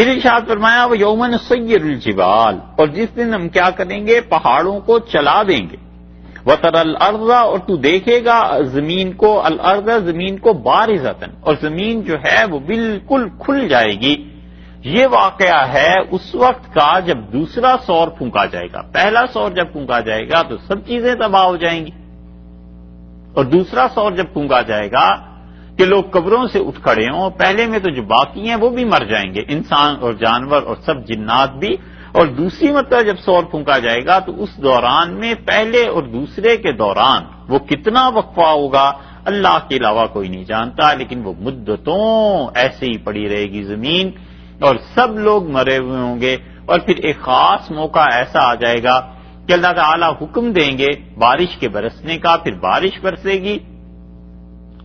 پھر ارشاد فرمایا وہ یوم نسیر الجبال، اور جس دن ہم کیا کریں گے، پہاڑوں کو چلا دیں گے، وتر الارض، اور تو دیکھے گا زمین کو، الارض زمین کو، بارزتن، اور زمین جو ہے وہ بالکل کھل جائے گی۔ یہ واقعہ ہے اس وقت کا جب دوسرا سور پھونکا جائے گا۔ پہلا سور جب پھونکا جائے گا تو سب چیزیں تباہ ہو جائیں گی، اور دوسرا سور جب پھونکا جائے گا کہ لوگ قبروں سے اٹھ کھڑے ہوں، پہلے میں تو جو باقی ہیں وہ بھی مر جائیں گے، انسان اور جانور اور سب جنات بھی، اور دوسری مرتبہ جب سور پھونکا جائے گا تو اس دوران میں پہلے اور دوسرے کے دوران وہ کتنا وقفہ ہوگا اللہ کے علاوہ کوئی نہیں جانتا، لیکن وہ مدتوں ایسے ہی پڑی رہے گی زمین، اور سب لوگ مرے ہوئے ہوں گے، اور پھر ایک خاص موقع ایسا آ جائے گا کہ اللہ تعالیٰ حکم دیں گے بارش کے برسنے کا، پھر بارش برسے گی،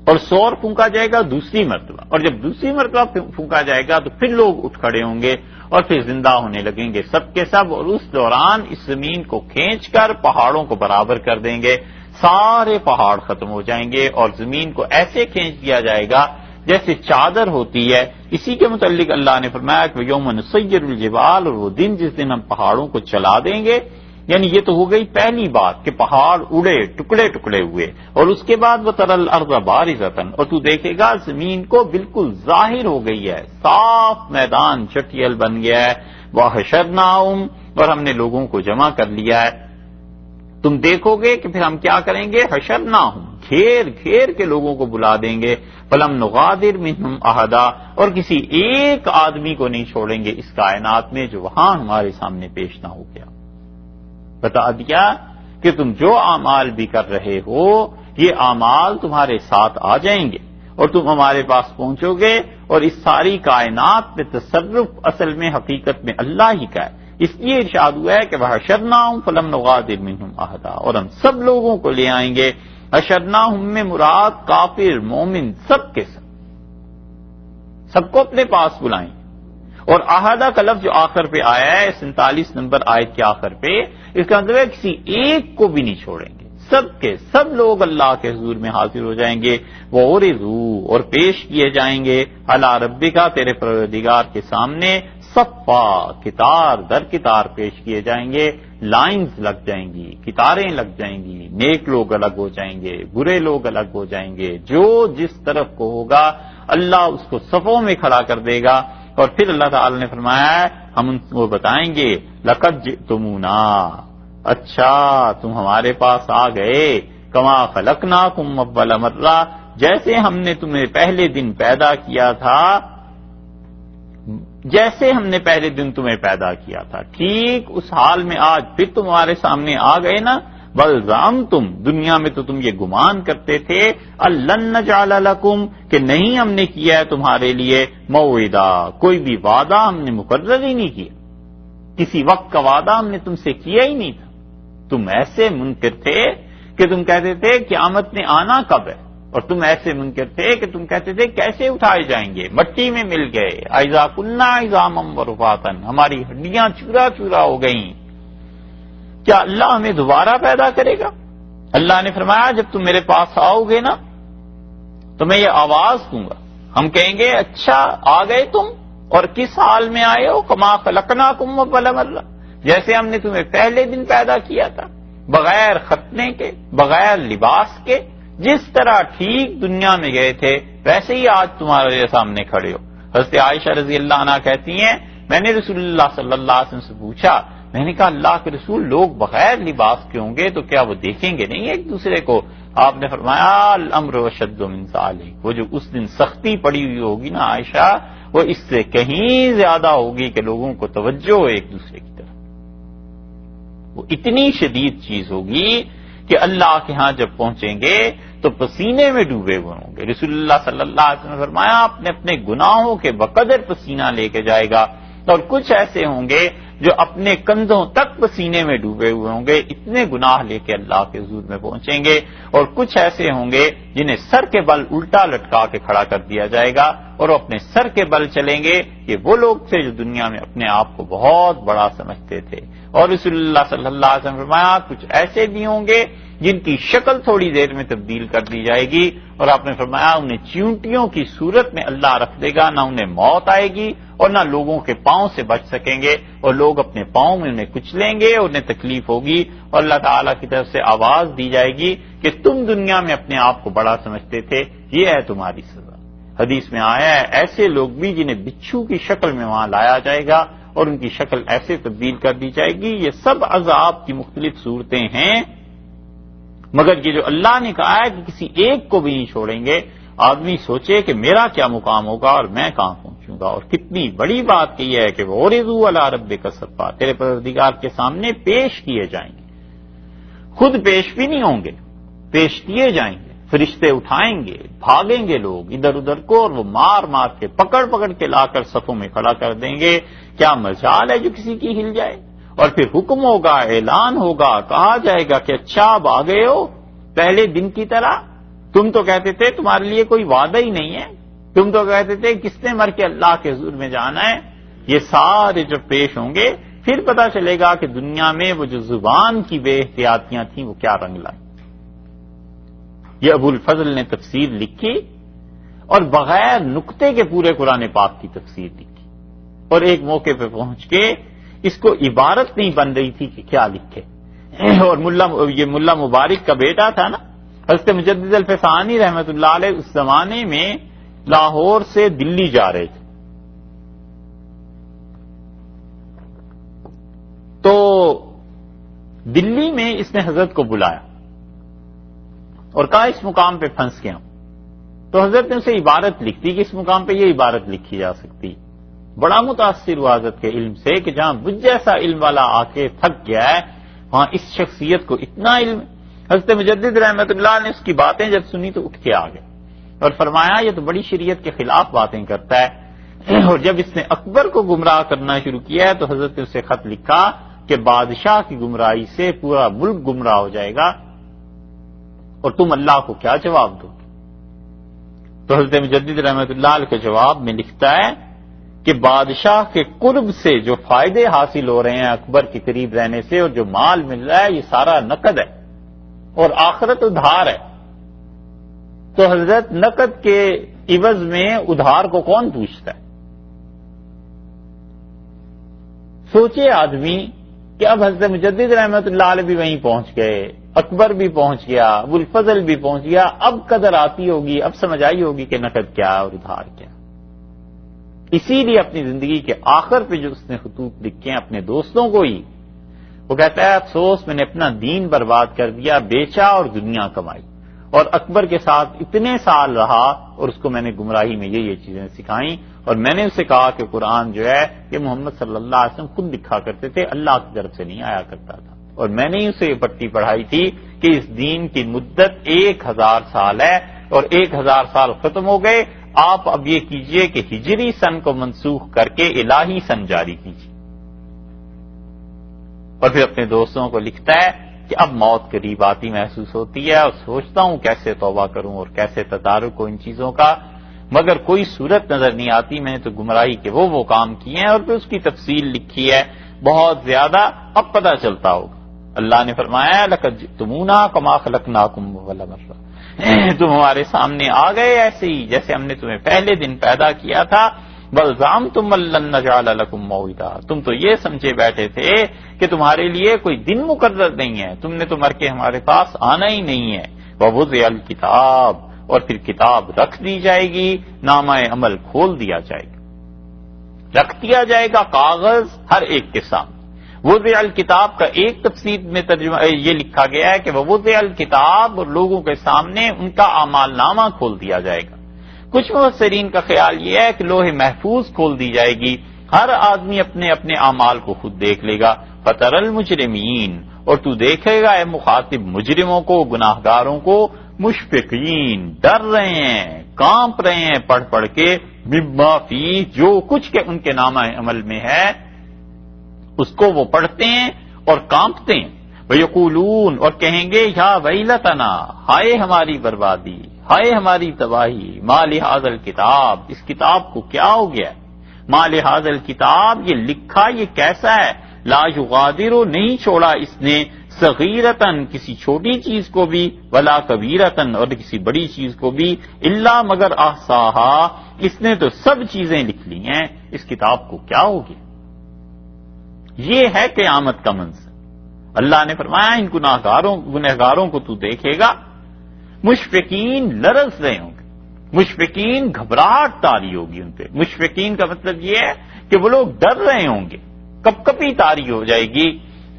اور سور پھونکا جائے گا دوسری مرتبہ، اور جب دوسری مرتبہ پھونکا جائے گا تو پھر لوگ اٹھ کھڑے ہوں گے اور پھر زندہ ہونے لگیں گے سب کے سب، اور اس دوران اس زمین کو کھینچ کر پہاڑوں کو برابر کر دیں گے، سارے پہاڑ ختم ہو جائیں گے، اور زمین کو ایسے کھینچ دیا جائے گا جیسے چادر ہوتی ہے۔ اسی کے متعلق اللہ نے فرمایا کہ یوم نسیر الجبال، اور وہ دن جس دن ہم پہاڑوں کو چلا دیں گے، یعنی یہ تو ہو گئی پہلی بات کہ پہاڑ اڑے، ٹکڑے ٹکڑے ہوئے، اور اس کے بعد وتر الارض بارزتن، اور تو دیکھے گا زمین کو بالکل ظاہر ہو گئی ہے، صاف میدان چٹیل بن گیا ہے، وحشرناہم، اور ہم نے لوگوں کو جمع کر لیا ہے۔ تم دیکھو گے کہ پھر ہم کیا کریں گے، حشرناہم، گھیر گھیر کے لوگوں کو بلا دیں گے، فلم نغادر منہم احدا، اور کسی ایک آدمی کو نہیں چھوڑیں گے اس کائنات میں جو وہاں ہمارے سامنے پیش نہ ہو گیا۔ بتا دیا کہ تم جو اعمال بھی کر رہے ہو یہ اعمال تمہارے ساتھ آ جائیں گے، اور تم ہمارے پاس پہنچو گے، اور اس ساری کائنات میں تصرف اصل میں حقیقت میں اللہ ہی کا ہے۔ اس لیے ارشاد ہوا ہے کہ وحشرناہم فلم نغادر منہم احدا، اور ہم سب لوگوں کو لے آئیں گے۔ حشرناہم میں مراد کافر مومن سب کے سب کو اپنے پاس بلائیں، اور احدہ کا لفظ جو آخر پہ آیا ہے 47 نمبر آیت کے آخر پہ، اس کا مطلب ہے کسی ایک کو بھی نہیں چھوڑیں گے، سب کے سب لوگ اللہ کے حضور میں حاضر ہو جائیں گے، وعرضوا، اور پیش کیے جائیں گے، علی ربک، تیرے پروردگار کے سامنے، صفا، قطار در قطار پیش کیے جائیں گے، لائنز لگ جائیں گی، قطاریں لگ جائیں گی، نیک لوگ الگ ہو جائیں گے، برے لوگ الگ ہو جائیں گے، جو جس طرف کو ہوگا اللہ اس کو صفوں میں کھڑا کر دے گا۔ اور پھر اللہ تعالی نے فرمایا ہے ہم ان کو بتائیں گے لقد جئتمونا، اچھا تم ہمارے پاس آ گئے، کما خلقناکم اول مرہ، جیسے ہم نے تمہیں پہلے دن پیدا کیا تھا، جیسے ہم نے پہلے دن تمہیں پیدا کیا تھا، ٹھیک اس حال میں آج پھر تم ہمارے سامنے آ گئے نا۔ بل زعمتم، دنیا میں تو تم یہ گمان کرتے تھے، الن نجعل لکم، کہ نہیں ہم نے کیا ہے تمہارے لیے موعدا، کوئی بھی وعدہ ہم نے مقرر ہی نہیں کیا، کسی وقت کا وعدہ ہم نے تم سے کیا ہی نہیں تھا۔ تم ایسے منکر تھے کہ تم کہتے تھے قیامت نے آنا کب ہے، اور تم ایسے منکر تھے کہ تم کہتے تھے کیسے اٹھائے جائیں گے، مٹی میں مل گئے، اذا کنا عظاما ورفاتا، ہماری ہڈیاں چورا چورا ہو گئیں، کیا اللہ ہمیں دوبارہ پیدا کرے گا؟ اللہ نے فرمایا جب تم میرے پاس آؤ گے نا تو میں یہ آواز دوں گا، ہم کہیں گے اچھا آ گئے تم، اور کس حال میں آئے ہو، کما خلقناکم اول مرہ، جیسے ہم نے تمہیں پہلے دن پیدا کیا تھا، بغیر ختنے کے، بغیر لباس کے، جس طرح ٹھیک دنیا میں گئے تھے ویسے ہی آج تمہارے سامنے کھڑے ہو۔ حضرت عائشہ رضی اللہ عنہا کہتی ہیں میں نے رسول اللہ صلی اللہ علیہ وسلم سے پوچھا، میں نے کہا اللہ کے رسول لوگ بغیر لباس کے ہوں گے تو کیا وہ دیکھیں گے نہیں ایک دوسرے کو؟ آپ نے فرمایا الامر اشد من ذلک، وہ جو اس دن سختی پڑی ہوئی ہوگی نا عائشہ، وہ اس سے کہیں زیادہ ہوگی کہ لوگوں کو توجہ ہو ایک دوسرے کی طرف، وہ اتنی شدید چیز ہوگی کہ اللہ کے ہاں جب پہنچیں گے تو پسینے میں ڈوبے ہوئے ہوں گے۔ رسول اللہ صلی اللہ علیہ وسلم نے فرمایا اپنے اپنے گناہوں کے بقدر پسینہ لے کے جائے گا، اور کچھ ایسے ہوں گے جو اپنے کندھوں تک پسینے میں ڈوبے ہوئے ہوں گے، اتنے گناہ لے کے اللہ کے حضور میں پہنچیں گے، اور کچھ ایسے ہوں گے جنہیں سر کے بل الٹا لٹکا کے کھڑا کر دیا جائے گا، اور وہ اپنے سر کے بل چلیں گے. یہ وہ لوگ تھے جو دنیا میں اپنے آپ کو بہت بڑا سمجھتے تھے. اور رسول اللہ صلی اللہ علیہ وسلم فرمایا کچھ ایسے بھی ہوں گے جن کی شکل تھوڑی دیر میں تبدیل کر دی جائے گی, اور آپ نے فرمایا انہیں چیونٹیوں کی صورت میں اللہ رکھ دے گا, نہ انہیں موت آئے گی اور نہ لوگوں کے پاؤں سے بچ سکیں گے, اور لوگ اپنے پاؤں میں انہیں کچلیں گے اور انہیں تکلیف ہوگی, اور اللہ تعالیٰ کی طرف سے آواز دی جائے گی کہ تم دنیا میں اپنے آپ کو بڑا سمجھتے تھے, یہ ہے تمہاری سزا. حدیث میں آیا ہے ایسے لوگ بھی جنہیں بچھو کی شکل میں وہاں لایا جائے گا اور ان کی شکل ایسے تبدیل کر دی جائے گی. یہ سب عذاب کی مختلف صورتیں ہیں, مگر یہ جو اللہ نے کہا ہے کہ کسی ایک کو بھی نہیں چھوڑیں گے. آدمی سوچے کہ میرا کیا مقام ہوگا اور میں کہاں پہنچوں گا, اور کتنی بڑی بات یہ ہے کہ وَعُرِضُوا عَلَىٰ رَبِّكَ صَفًّا, تیرے پروردگار کے سامنے پیش کیے جائیں گے. خود پیش بھی نہیں ہوں گے, پیش کیے جائیں گے. فرشتے اٹھائیں گے, بھاگیں گے لوگ ادھر ادھر کو, اور وہ مار مار کے پکڑ پکڑ کے لا کر صفوں میں کھڑا کر دیں گے. کیا مجال ہے جو کسی کی ہل جائے. اور پھر حکم ہوگا, اعلان ہوگا, کہا جائے گا کہ اچھا اب آ گئے ہو پہلے دن کی طرح. تم تو کہتے تھے تمہارے لیے کوئی وعدہ ہی نہیں ہے, تم تو کہتے تھے کس نے مر کے اللہ کے حضور میں جانا ہے. یہ سارے جو پیش ہوں گے پھر پتا چلے گا کہ دنیا میں وہ جو زبان کی بے احتیاطیاں تھیں وہ کیا رنگ لائیں. یہ ابو الفضل نے تفسیر لکھی اور بغیر نقطے کے پورے قرآن پاک کی تفسیر لکھی, اور ایک موقع پہ پہنچ کے اس کو عبارت نہیں بن رہی تھی کہ کیا لکھے. اور یہ ملا مبارک کا بیٹا تھا نا, حضرت مجدد الفسانی رحمت اللہ علیہ, اس زمانے میں لاہور سے دلی جا رہے تھے. تو دلی میں اس نے حضرت کو بلایا اور کہا اس مقام پہ پھنس گیا ہوں. تو حضرت نے اسے عبارت لکھ دی کہ اس مقام پہ یہ عبارت لکھی جا سکتی. بڑا متاثر ہوا حضرت کے علم سے کہ جہاں مجھ جیسا علم والا آ کے تھک گیا ہے وہاں اس شخصیت کو اتنا علم. حضرت مجدد رحمت اللہ نے اس کی باتیں جب سنی تو اٹھ کے آ گئے اور فرمایا یہ تو بڑی شریعت کے خلاف باتیں کرتا ہے. اور جب اس نے اکبر کو گمراہ کرنا شروع کیا ہے تو حضرت نے اسے خط لکھا کہ بادشاہ کی گمراہی سے پورا ملک گمراہ ہو جائے گا اور تم اللہ کو کیا جواب دو. تو حضرت مجدد رحمت اللہ علیہ کے جواب میں لکھتا ہے کہ بادشاہ کے قرب سے جو فائدے حاصل ہو رہے ہیں اکبر کے قریب رہنے سے اور جو مال مل رہا ہے یہ سارا نقد ہے اور آخرت ادھار ہے. تو حضرت نقد کے عوض میں ادھار کو کون پوچھتا ہے. سوچے آدمی کہ اب حضرت مجدد رحمت اللہ علیہ بھی وہیں پہنچ گئے, اکبر بھی پہنچ گیا, ابو الفضل بھی پہنچ گیا, اب قدر آتی ہوگی, اب سمجھ آئی ہوگی کہ نقد کیا اور ادھار کیا. اسی لیے اپنی زندگی کے آخر پہ جو اس نے خطوط لکھے ہیں اپنے دوستوں کو ہی, وہ کہتا ہے افسوس میں نے اپنا دین برباد کر دیا, بیچا اور دنیا کمائی, اور اکبر کے ساتھ اتنے سال رہا اور اس کو میں نے گمراہی میں یہ چیزیں سکھائیں, اور میں نے اسے کہا کہ قرآن جو ہے کہ محمد صلی اللہ علیہ وسلم خود لکھا کرتے تھے, اللہ کی طرف سے نہیں آیا کرتا تھا, اور میں نے اسے یہ پٹی پڑھائی تھی کہ اس دین کی مدت 1000 سال ہے اور 1000 سال ختم ہو گئے, آپ اب یہ کیجئے کہ ہجری سن کو منسوخ کر کے الہی سن جاری کیجیے. اور پھر اپنے دوستوں کو لکھتا ہے کہ اب موت قریب آتی محسوس ہوتی ہے اور سوچتا ہوں کیسے توبہ کروں اور کیسے تدارک ہو ان چیزوں کا, مگر کوئی صورت نظر نہیں آتی. میں نے تو گمراہی کے وہ کام کیے ہیں, اور پھر اس کی تفصیل لکھی ہے بہت زیادہ, اب پتہ چلتا ہوگا. اللہ نے فرمایا لقد جئتمونا کما خلقناکم اول مرہ, تم ہمارے سامنے آ گئے ایسے ہی جیسے ہم نے تمہیں پہلے دن پیدا کیا تھا. بل زعمتم لن نجعل لکم موعدا, تم تو یہ سمجھے بیٹھے تھے کہ تمہارے لیے کوئی دن مقرر نہیں ہے, تم نے تو مر کے ہمارے پاس آنا ہی نہیں ہے. ووضع الکتاب, اور پھر کتاب رکھ دی جائے گی, نامہ عمل کھول دیا جائے گا, رکھ دیا جائے گا کاغذ ہر ایک کے سامنے. وضع الکتاب کا ایک تفسیر میں ترجمہ یہ لکھا گیا ہے کہ وضع الکتاب, اور لوگوں کے سامنے ان کا اعمال نامہ کھول دیا جائے گا. کچھ مفسرین کا خیال یہ ہے کہ لوح محفوظ کھول دی جائے گی, ہر آدمی اپنے اپنے اعمال کو خود دیکھ لے گا. فتر المجرمین, اور تو دیکھے گا اے مخاطب مجرموں کو, گناہگاروں کو, مشفقین, ڈر رہے ہیں, کانپ رہے ہیں پڑھ پڑھ کے, مما فی, جو کچھ کے ان کے نامہ عمل میں ہے اس کو وہ پڑھتے ہیں اور کانپتے ہیں. وَيَقُولُونَ, اور کہیں گے یا ویلتنا, ہائے ہماری بربادی, ہائے ہماری تباہی، ما لہذا الکتاب، اس کتاب کو کیا ہو گیا، ما لہذا الکتاب، یہ لکھا یہ کیسا ہے، لا یغادر، نہیں چھوڑا اس نے، صغیرتن، کسی چھوٹی چیز کو بھی، ولا کبیرتن، اور کسی بڑی چیز کو بھی، الا مگر احصاہا، اس نے تو سب چیزیں لکھ لی ہیں، اس کتاب کو کیا ہو گیا۔ یہ ہے قیامت کا منظر۔ اللہ نے فرمایا ان گنہگاروں کو تو دیکھے گا، مشفقین لرز رہے ہوں گے، مشفقین گھبراہٹ طاری ہوگی ان پہ۔ مشفقین کا مطلب یہ ہے کہ وہ لوگ ڈر رہے ہوں گے، کپ کپی طاری ہو جائے گی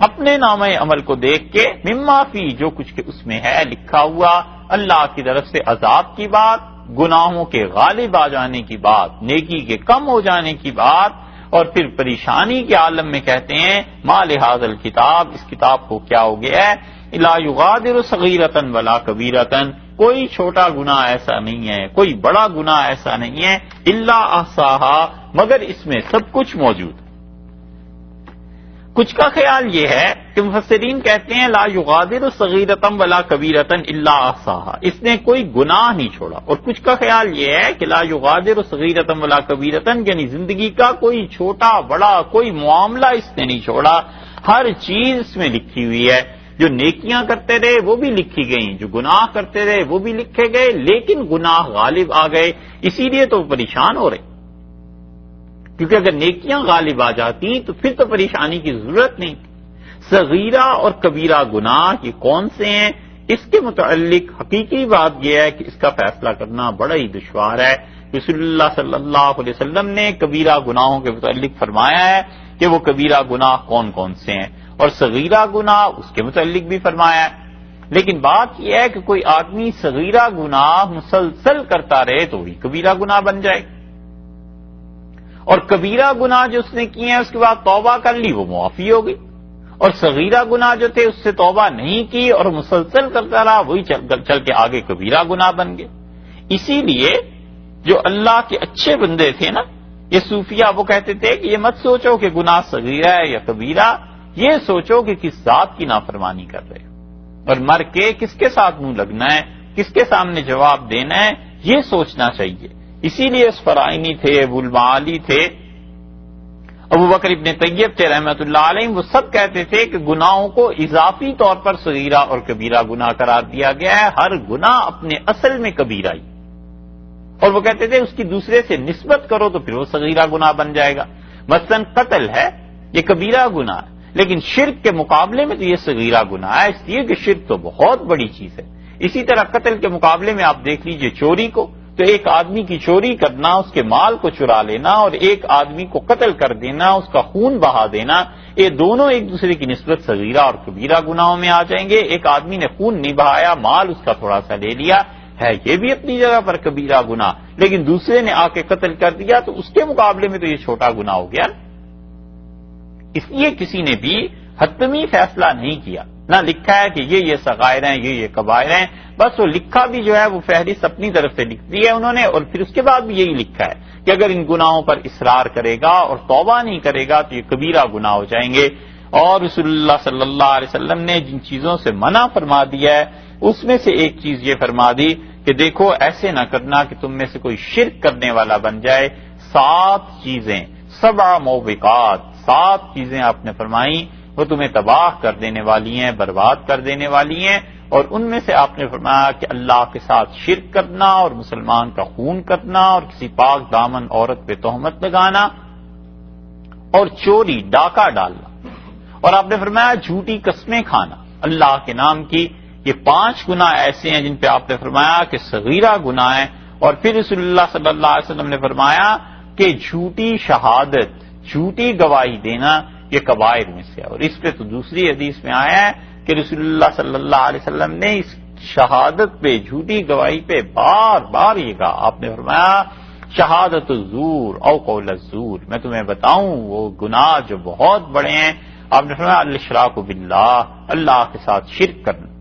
اپنے نامہ عمل کو دیکھ کے، مما فی، جو کچھ کہ اس میں ہے لکھا ہوا، اللہ کی طرف سے عذاب کی بات، گناہوں کے غالب آ جانے کی بات، نیکی کے کم ہو جانے کی بات، اور پھر پریشانی کے عالم میں کہتے ہیں ما لہذا الکتاب، اس کتاب کو کیا ہو گیا ہے، لا یغادر صغیرتن ولا کبیرتن، کوئی چھوٹا گناہ ایسا نہیں ہے، کوئی بڑا گناہ ایسا نہیں ہے، الا احصاہا، مگر اس میں سب کچھ موجود ہے۔ کچھ کا خیال یہ ہے کہ مفسرین کہتے ہیں لا یغادر صغیرتن ولا کبیرتن الا احصاہا، اس نے کوئی گناہ نہیں چھوڑا، اور کچھ کا خیال یہ ہے کہ لا یغادر صغیرتن ولا کبیرتن یعنی زندگی کا کوئی چھوٹا بڑا کوئی معاملہ اس نے نہیں چھوڑا، ہر چیز اس میں لکھی ہوئی ہے، جو نیکیاں کرتے رہے وہ بھی لکھی گئیں، جو گناہ کرتے رہے وہ بھی لکھے گئے، لیکن گناہ غالب آ گئے، اسی لیے تو پریشان ہو رہے، کیونکہ اگر نیکیاں غالب آ جاتی تو پھر تو پریشانی کی ضرورت نہیں۔ صغیرہ اور کبیرہ گناہ یہ کون سے ہیں، اس کے متعلق حقیقی بات یہ ہے کہ اس کا فیصلہ کرنا بڑا ہی دشوار ہے۔ رسول اللہ صلی اللہ علیہ وسلم نے کبیرہ گناہوں کے متعلق فرمایا ہے کہ وہ کبیرہ گناہ کون کون سے ہیں، اور صغیرہ گناہ اس کے متعلق بھی فرمایا ہے، لیکن بات یہ ہے کہ کوئی آدمی صغیرہ گناہ مسلسل کرتا رہے تو وہی کبیرہ گناہ بن جائے، اور کبیرہ گناہ جو اس نے کیے ہیں اس کے بعد توبہ کر لی وہ معافی ہو گئی، اور صغیرہ گناہ جو تھے اس سے توبہ نہیں کی اور مسلسل کرتا رہا وہی چل کے آگے کبیرہ گناہ بن گئے۔ اسی لیے جو اللہ کے اچھے بندے تھے نا، یہ صوفیہ، وہ کہتے تھے کہ یہ مت سوچو کہ گناہ صغیرہ ہے یا کبیرہ، یہ سوچو کہ کس ذات کی نافرمانی کر رہے ہو، اور مر کے کس کے ساتھ منہ لگنا ہے، کس کے سامنے جواب دینا ہے، یہ سوچنا چاہیے۔ اسی لیے اسفرائینی تھے، ابو المعالی تھے، ابو بکر ابن طیب تھے رحمۃ اللہ علیہ، وہ سب کہتے تھے کہ گناہوں کو اضافی طور پر صغیرہ اور کبیرہ گناہ قرار دیا گیا ہے، ہر گناہ اپنے اصل میں کبیرہ ہی، اور وہ کہتے تھے اس کی دوسرے سے نسبت کرو تو پھر وہ صغیرہ گناہ بن جائے گا۔ مثلا قتل ہے، یہ کبیرہ گناہ ہے، لیکن شرک کے مقابلے میں تو یہ صغیرہ گناہ ہے، اس لیے کہ شرک تو بہت بڑی چیز ہے۔ اسی طرح قتل کے مقابلے میں آپ دیکھ لیجئے چوری کو، تو ایک آدمی کی چوری کرنا، اس کے مال کو چرا لینا، اور ایک آدمی کو قتل کر دینا، اس کا خون بہا دینا، یہ دونوں ایک دوسرے کی نسبت صغیرہ اور کبیرہ گناہوں میں آ جائیں گے۔ ایک آدمی نے خون نہیں بہایا، مال اس کا تھوڑا سا لے لیا ہے، یہ بھی اپنی جگہ پر کبیرہ گناہ، لیکن دوسرے نے آ کے قتل کر دیا تو اس کے مقابلے میں تو یہ چھوٹا گناہ ہو گیا۔ اس لیے کسی نے بھی حتمی فیصلہ نہیں کیا، نہ لکھا ہے کہ یہ صغائر ہیں، یہ کبائر ہیں، بس وہ لکھا بھی جو ہے وہ فہرست اپنی طرف سے لکھ دی ہے انہوں نے، اور پھر اس کے بعد بھی یہی لکھا ہے کہ اگر ان گناہوں پر اصرار کرے گا اور توبہ نہیں کرے گا تو یہ کبیرہ گناہ ہو جائیں گے۔ اور رسول اللہ صلی اللہ علیہ وسلم نے جن چیزوں سے منع فرما دیا ہے اس میں سے ایک چیز یہ فرما دی کہ دیکھو ایسے نہ کرنا کہ تم میں سے کوئی شرک کرنے والا بن جائے۔ 7 چیزیں، 7 موبقات، 7 چیزیں آپ نے فرمائی وہ تمہیں تباہ کر دینے والی ہیں، برباد کر دینے والی ہیں، اور ان میں سے آپ نے فرمایا کہ اللہ کے ساتھ شرک کرنا، اور مسلمان کا خون کرنا، اور کسی پاک دامن عورت پہ تہمت لگانا، اور چوری ڈاکہ ڈالنا، اور آپ نے فرمایا جھوٹی قسمیں کھانا اللہ کے نام کی۔ یہ 5 گناہ ایسے ہیں جن پہ آپ نے فرمایا کہ صغیرہ گناہ ہیں، اور پھر رسول اللہ صلی اللہ علیہ وسلم نے فرمایا کہ جھوٹی شہادت، جھوٹی گواہی دینا یہ کبائر میں سے ہے، اور اس پہ تو دوسری حدیث میں آیا ہے کہ رسول اللہ صلی اللہ علیہ وسلم نے اس شہادت پہ، جھوٹی گواہی پہ بار بار یہ کہا، آپ نے فرمایا شہادت الزور او قول الزور، میں تمہیں بتاؤں وہ گناہ جو بہت بڑے ہیں، آپ نے فرمایا الاشراک باللہ، اللہ کے ساتھ شرک کرنا۔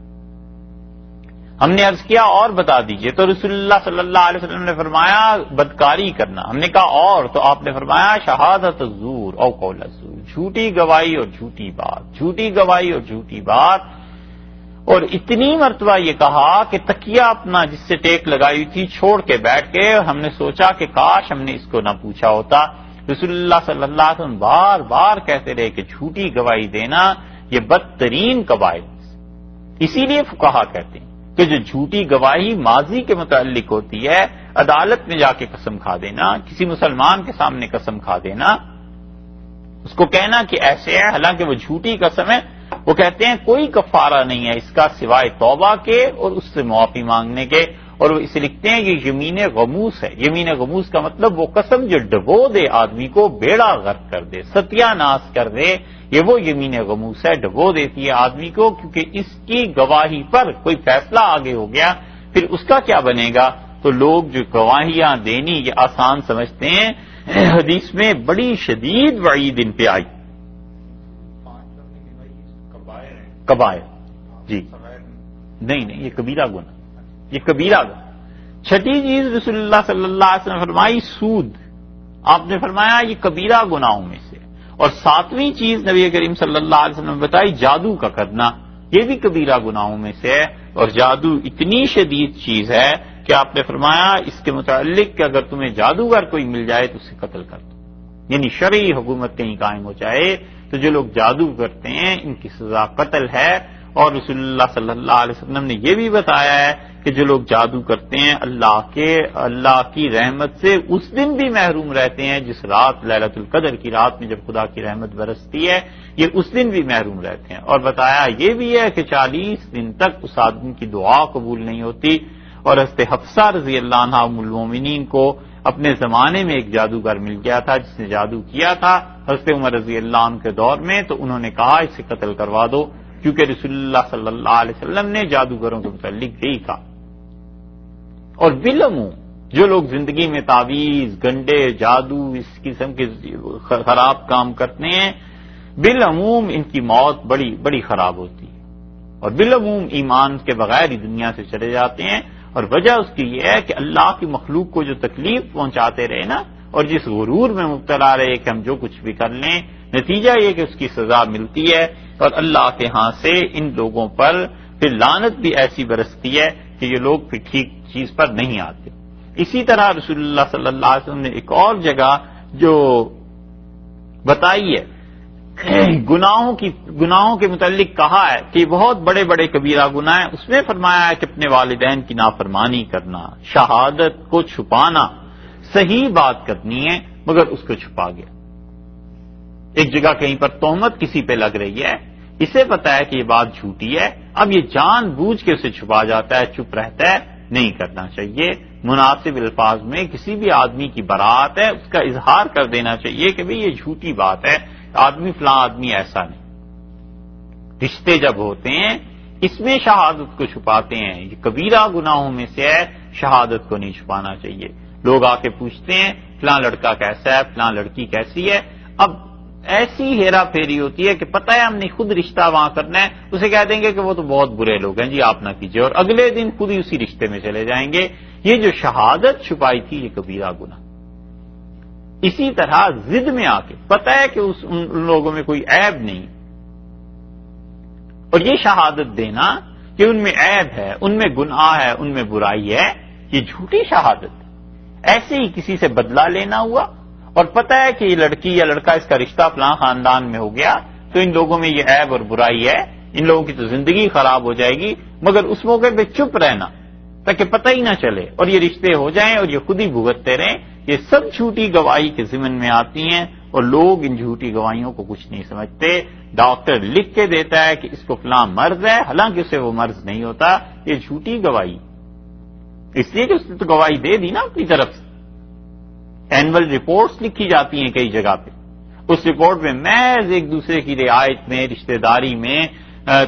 ہم نے عرض کیا اور بتا دیجئے، تو رسول اللہ صلی اللہ علیہ وسلم نے فرمایا بدکاری کرنا، ہم نے کہا اور، تو آپ نے فرمایا شہادت الزور او قول الزور، جھوٹی گواہی اور جھوٹی بات، جھوٹی گواہی اور جھوٹی بات۔ اور اتنی مرتبہ یہ کہا کہ تکیہ اپنا جس سے ٹیک لگائی ہوئی تھی چھوڑ کے بیٹھ کے ہم نے سوچا کہ کاش ہم نے اس کو نہ پوچھا ہوتا. رسول اللہ صلی اللہ علیہ وسلم بار بار کہتے رہے کہ جھوٹی گواہی دینا یہ بدترین کبائر. اسی لیے فقہا کہتے ہیں کہ جو جھوٹی گواہی ماضی کے متعلق ہوتی ہے، عدالت میں جا کے قسم کھا دینا، کسی مسلمان کے سامنے قسم کھا دینا، اس کو کہنا کہ ایسے ہے حالانکہ وہ جھوٹی قسم ہے، وہ کہتے ہیں کوئی کفارہ نہیں ہے اس کا سوائے توبہ کے اور اس سے معافی مانگنے کے. اور وہ اسے لکھتے ہیں یہ یمین غموس ہے. یمین غموس کا مطلب وہ قسم جو ڈبو دے آدمی کو، بیڑا غرق کر دے، ستیہ ناش کر دے، یہ وہ یمین غموس ہے، ڈبو دیتی ہے آدمی کو، کیونکہ اس کی گواہی پر کوئی فیصلہ آگے ہو گیا پھر اس کا کیا بنے گا. تو لوگ جو گواہیاں دینی یہ آسان سمجھتے ہیں، حدیث میں بڑی شدید وعید ان پہ آئی. کبائر جی نہیں یہ کبیرہ گناہ، یہ کبیرہ گناہ. چھٹی چیز رسول اللہ صلی اللہ علیہ وسلم نے فرمائی سود. آپ نے فرمایا یہ کبیرہ گناہوں میں سے. اور ساتویں چیز نبی کریم صلی اللہ علیہ وسلم نے بتائی جادو کا کرنا، یہ بھی کبیرہ گناہوں میں سے ہے. اور جادو اتنی شدید چیز ہے کہ آپ نے فرمایا اس کے متعلق کہ اگر تمہیں جادوگر کوئی مل جائے تو اسے قتل کر دو. یعنی شرعی حکومت کہیں قائم ہو جائے تو جو لوگ جادو کرتے ہیں ان کی سزا قتل ہے. اور رسول اللہ صلی اللہ علیہ وسلم نے یہ بھی بتایا ہے کہ جو لوگ جادو کرتے ہیں اللہ کی رحمت سے اس دن بھی محروم رہتے ہیں جس رات لیلۃ القدر کی رات میں جب خدا کی رحمت برستی ہے، یہ اس دن بھی محروم رہتے ہیں. اور بتایا یہ بھی ہے کہ 40 دن تک اس آدمی کی دعا قبول نہیں ہوتی. اور حضرت حفصہ رضی اللہ عنہا ام المومنین کو اپنے زمانے میں ایک جادوگر مل گیا تھا جس نے جادو کیا تھا حضرت عمر رضی اللہ عنہ کے دور میں، تو انہوں نے کہا اسے قتل کروا دو، کیونکہ رسول اللہ صلی اللہ علیہ وسلم نے جادوگروں کے متعلق یہی کہا. اور بالعموم جو لوگ زندگی میں تعویذ، گنڈے، جادو اس قسم کے خراب کام کرتے ہیں، بالعموم ان کی موت بڑی بڑی خراب ہوتی ہے اور بالعموم ایمان کے بغیر ہی دنیا سے چلے جاتے ہیں. اور وجہ اس کی یہ ہے کہ اللہ کی مخلوق کو جو تکلیف پہنچاتے رہے نا، اور جس غرور میں مبتلا رہے کہ ہم جو کچھ بھی کر لیں، نتیجہ یہ کہ اس کی سزا ملتی ہے. اور اللہ کے ہاں سے ان لوگوں پر پھر لعنت بھی ایسی برستی ہے کہ یہ لوگ پھر ٹھیک چیز پر نہیں آتے. اسی طرح رسول اللہ صلی اللہ علیہ وسلم نے ایک اور جگہ جو بتائی ہے گناہوں کے متعلق کہا ہے کہ یہ بہت بڑے بڑے کبیرہ گناہ ہیں. اس میں فرمایا ہے کہ اپنے والدین کی نافرمانی کرنا، شہادت کو چھپانا، صحیح بات کرنی ہے مگر اس کو چھپا گیا. ایک جگہ کہیں پر تہمت کسی پہ لگ رہی ہے، اسے پتا ہے کہ یہ بات جھوٹی ہے، اب یہ جان بوجھ کے اسے چھپا جاتا ہے، چپ رہتا ہے. نہیں کرنا چاہیے. مناسب الفاظ میں کسی بھی آدمی کی برات ہے اس کا اظہار کر دینا چاہیے کہ بھئی یہ جھوٹی بات ہے، آدمی فلاں آدمی ایسا نہیں. رشتے جب ہوتے ہیں اس میں شہادت کو چھپاتے ہیں، یہ کبیرہ گناہوں میں سے ہے. شہادت کو نہیں چھپانا چاہیے. لوگ آ کے پوچھتے ہیں فلاں لڑکا کیسا ہے، فلاں لڑکی کیسی ہے. اب ایسی ہیرا پھیری ہوتی ہے کہ پتہ ہے ہم نے خود رشتہ وہاں کرنا ہے، اسے کہہ دیں گے کہ وہ تو بہت برے لوگ ہیں جی آپ نہ کیجیے، اور اگلے دن خود ہی اسی رشتے میں چلے جائیں گے. یہ جو شہادت چھپائی تھی یہ کبیرہ گناہ. اسی طرح ضد میں آ کے پتہ ہے کہ ان لوگوں میں کوئی عیب نہیں، اور یہ شہادت دینا کہ ان میں عیب ہے، ان میں گناہ ہے، ان میں برائی ہے، یہ جھوٹی شہادت ہے. ایسے ہی کسی سے بدلہ لینا ہوا اور پتہ ہے کہ یہ لڑکی یا لڑکا اس کا رشتہ فلاں خاندان میں ہو گیا تو ان لوگوں میں یہ عیب اور برائی ہے، ان لوگوں کی تو زندگی خراب ہو جائے گی، مگر اس موقع پہ چپ رہنا تاکہ پتہ ہی نہ چلے اور یہ رشتے ہو جائیں اور یہ خود ہی بھگتتے رہیں. یہ سب جھوٹی گواہی کے ضمن میں آتی ہیں اور لوگ ان جھوٹی گواہیوں کو کچھ نہیں سمجھتے. ڈاکٹر لکھ کے دیتا ہے کہ اس کو فلاں مرض ہے حالانکہ اسے وہ مرض نہیں ہوتا، یہ جھوٹی گواہی. اس لیے کہ اس نے تو گواہی دے دی نا اپنی طرف سے. اینول رپورٹس لکھی جاتی ہیں کئی جگہ پہ، اس رپورٹ میں محض ایک دوسرے کی رعایت میں، رشتہ داری میں،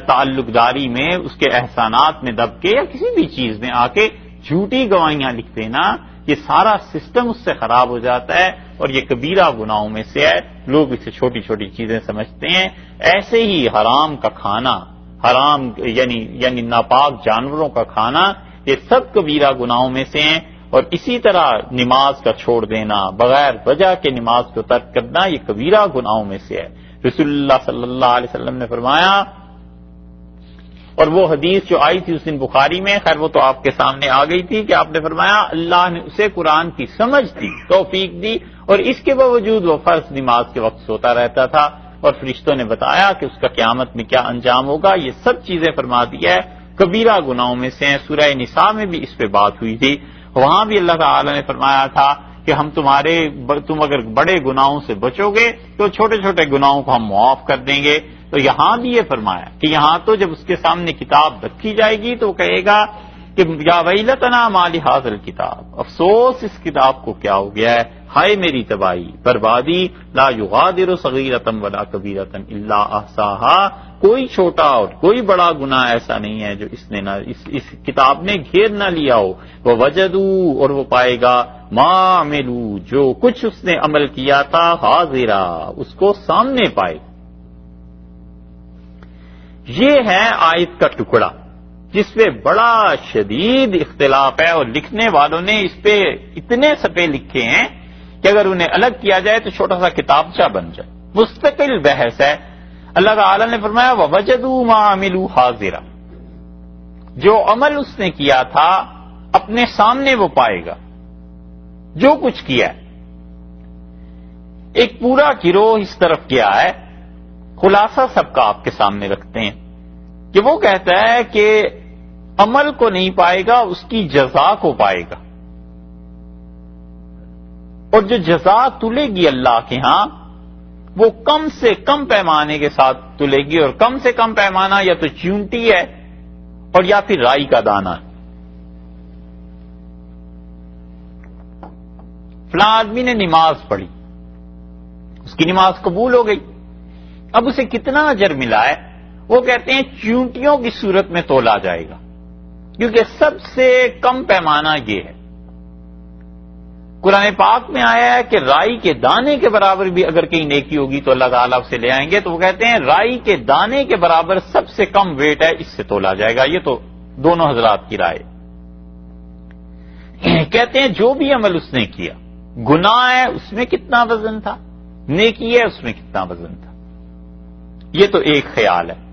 تعلق داری میں، اس کے احسانات میں دب کے یا کسی بھی چیز میں آ کے جھوٹی گواہیاں لکھ دینا، یہ سارا سسٹم اس سے خراب ہو جاتا ہے اور یہ کبیرہ گناہوں میں سے ہے. لوگ اسے چھوٹی چھوٹی چیزیں سمجھتے ہیں. ایسے ہی حرام کا کھانا، حرام یعنی ناپاک جانوروں کا کھانا، یہ سب کبیرہ گناہوں میں سے ہیں. اور اسی طرح نماز کا چھوڑ دینا، بغیر وجہ کے نماز کو ترک کرنا، یہ کبیرہ گناہوں میں سے ہے. رسول اللہ صلی اللہ علیہ وسلم نے فرمایا اور وہ حدیث جو آئی تھی اس دن بخاری میں، خیر وہ تو آپ کے سامنے آ گئی تھی کہ آپ نے فرمایا اللہ نے اسے قرآن کی سمجھ دی، توفیق دی، اور اس کے باوجود وہ فرض نماز کے وقت سوتا رہتا تھا، اور فرشتوں نے بتایا کہ اس کا قیامت میں کیا انجام ہوگا. یہ سب چیزیں فرما دی ہے، کبیرہ گناہوں میں سے ہیں. سورہ نساء میں بھی اس پہ بات ہوئی تھی، وہاں بھی اللہ تعالی نے فرمایا تھا کہ تم اگر بڑے گناہوں سے بچو گے تو چھوٹے چھوٹے گناہوں کو ہم معاف کر دیں گے. تو یہاں بھی یہ فرمایا کہ یہاں تو جب اس کے سامنے کتاب رکھی جائے گی تو وہ کہے گا کہ یا ویلتنا ما لہذا الکتاب، افسوس اس کتاب کو کیا ہو گیا ہے، ہائے میری تباہی بربادی، لا یغادر صغیرۃ ولا کبیرۃ الا احصاها، کوئی چھوٹا اور کوئی بڑا گناہ ایسا نہیں ہے جو اس کتاب نے گھیر نہ لیا ہو. ووجدوا، اور وہ پائے گا، ما عملوا، جو کچھ اس نے عمل کیا تھا، حاضرا، اس کو سامنے پائے. یہ ہے آیت کا ٹکڑا جس پہ بڑا شدید اختلاف ہے، اور لکھنے والوں نے اس پہ اتنے صفحے لکھے ہیں کہ اگر انہیں الگ کیا جائے تو چھوٹا سا کتابچہ بن جائے، مستقل بحث ہے. اللہ تعالی نے فرمایا وَوَجَدُوا مَا عَمِلُوا حَاضِرًا، جو عمل اس نے کیا تھا اپنے سامنے وہ پائے گا، جو کچھ کیا ہے. ایک پورا گروہ اس طرف کیا ہے، خلاصہ سب کا آپ کے سامنے رکھتے ہیں کہ وہ کہتا ہے کہ عمل کو نہیں پائے گا، اس کی جزا کو پائے گا، اور جو جزا تلے گی اللہ کے ہاں وہ کم سے کم پیمانے کے ساتھ تلے گی، اور کم سے کم پیمانہ یا تو چونٹی ہے اور یا پھر رائی کا دانہ ہے. فلاں آدمی نے نماز پڑھی، اس کی نماز قبول ہو گئی، اب اسے کتنا اجر ملا ہے؟ وہ کہتے ہیں چونٹیوں کی صورت میں تولا جائے گا، کیونکہ سب سے کم پیمانہ یہ ہے. قرآن پاک میں آیا ہے کہ رائی کے دانے کے برابر بھی اگر کہیں نیکی ہوگی تو اللہ تعالیٰ اسے لے آئیں گے. تو وہ کہتے ہیں رائی کے دانے کے برابر سب سے کم ویٹ ہے، اس سے تولا جائے گا. یہ تو دونوں حضرات کی رائے. کہتے ہیں جو بھی عمل اس نے کیا، گناہ ہے اس میں کتنا وزن تھا، نیکی ہے اس میں کتنا وزن تھا. یہ تو ایک خیال ہے.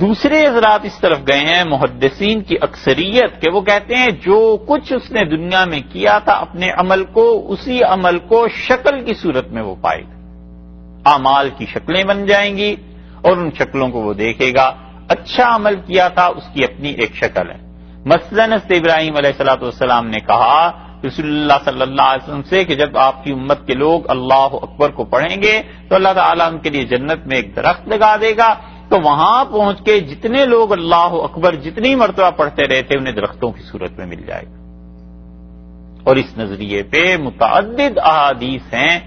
دوسرے حضرات اس طرف گئے ہیں، محدثین کی اکثریت، کہ وہ کہتے ہیں جو کچھ اس نے دنیا میں کیا تھا اپنے عمل کو، اسی عمل کو شکل کی صورت میں وہ پائے گا. اعمال کی شکلیں بن جائیں گی اور ان شکلوں کو وہ دیکھے گا. اچھا عمل کیا تھا اس کی اپنی ایک شکل ہے. مثلاً حضرت ابراہیم علیہ الصلوۃ والسلام نے کہا رسول اللہ صلی اللہ علیہ وسلم سے کہ جب آپ کی امت کے لوگ اللہ اکبر کو پڑھیں گے تو اللہ تعالیٰ ان کے لیے جنت میں ایک درخت لگا دے گا، تو وہاں پہنچ کے جتنے لوگ اللہ اکبر جتنی مرتبہ پڑھتے رہتے انہیں درختوں کی صورت میں مل جائے گا. اور اس نظریے پہ متعدد احادیث ہیں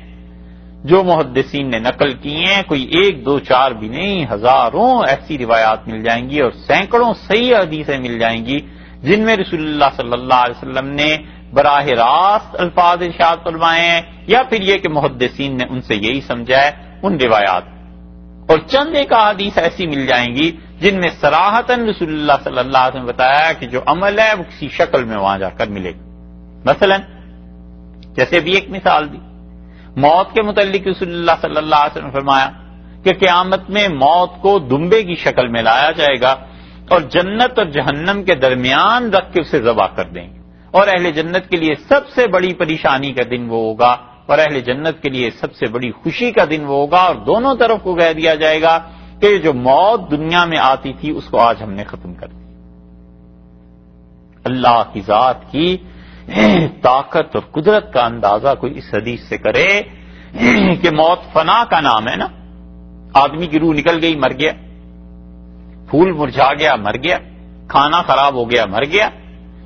جو محدثین نے نقل کی ہیں، کوئی ایک دو چار بھی نہیں، ہزاروں ایسی روایات مل جائیں گی اور سینکڑوں صحیح حدیثیں مل جائیں گی جن میں رسول اللہ صلی اللہ علیہ وسلم نے براہ راست الفاظ ارشاد فرمائے ہیں، یا پھر یہ کہ محدثین نے ان سے یہی سمجھا ہے ان روایات. اور چند ایک احادیث ایسی مل جائیں گی جن میں صراحتاً رسول اللہ صلی اللہ علیہ وسلم نے بتایا کہ جو عمل ہے وہ کسی شکل میں وہاں جا کر ملے گا. مثلا جیسے بھی ایک مثال دی، موت کے متعلق رسول اللہ صلی اللہ علیہ وسلم نے فرمایا کہ قیامت میں موت کو دمبے کی شکل میں لایا جائے گا اور جنت اور جہنم کے درمیان رکھ کے اسے ذبح کر دیں گے، اور اہل جنت کے لیے سب سے بڑی پریشانی کا دن وہ ہوگا اور اہل جنت کے لیے سب سے بڑی خوشی کا دن وہ ہوگا. اور دونوں طرف کو کہہ دیا جائے گا کہ جو موت دنیا میں آتی تھی اس کو آج ہم نے ختم کر دی. اللہ کی ذات کی طاقت اور قدرت کا اندازہ کوئی اس حدیث سے کرے کہ موت فنا کا نام ہے نا. آدمی کی روح نکل گئی، مر گیا، پھول مرجھا گیا، مر گیا، کھانا خراب ہو گیا، مر گیا.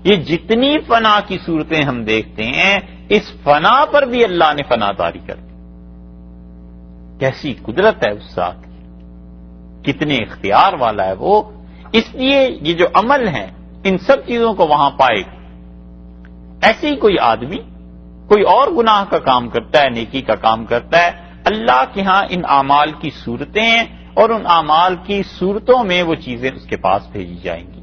یہ جتنی فنا کی صورتیں ہم دیکھتے ہیں اس فنا پر بھی اللہ نے فنا داری کر دی. کیسی قدرت ہے اس ذات کی، کتنے اختیار والا ہے وہ. اس لیے یہ جو عمل ہیں ان سب چیزوں کو وہاں پائے گا. ایسے ہی کوئی آدمی کوئی اور گناہ کا کام کرتا ہے، نیکی کا کام کرتا ہے، اللہ کے ہاں ان اعمال کی صورتیں ہیں اور ان اعمال کی صورتوں میں وہ چیزیں اس کے پاس بھیجی جائیں گی.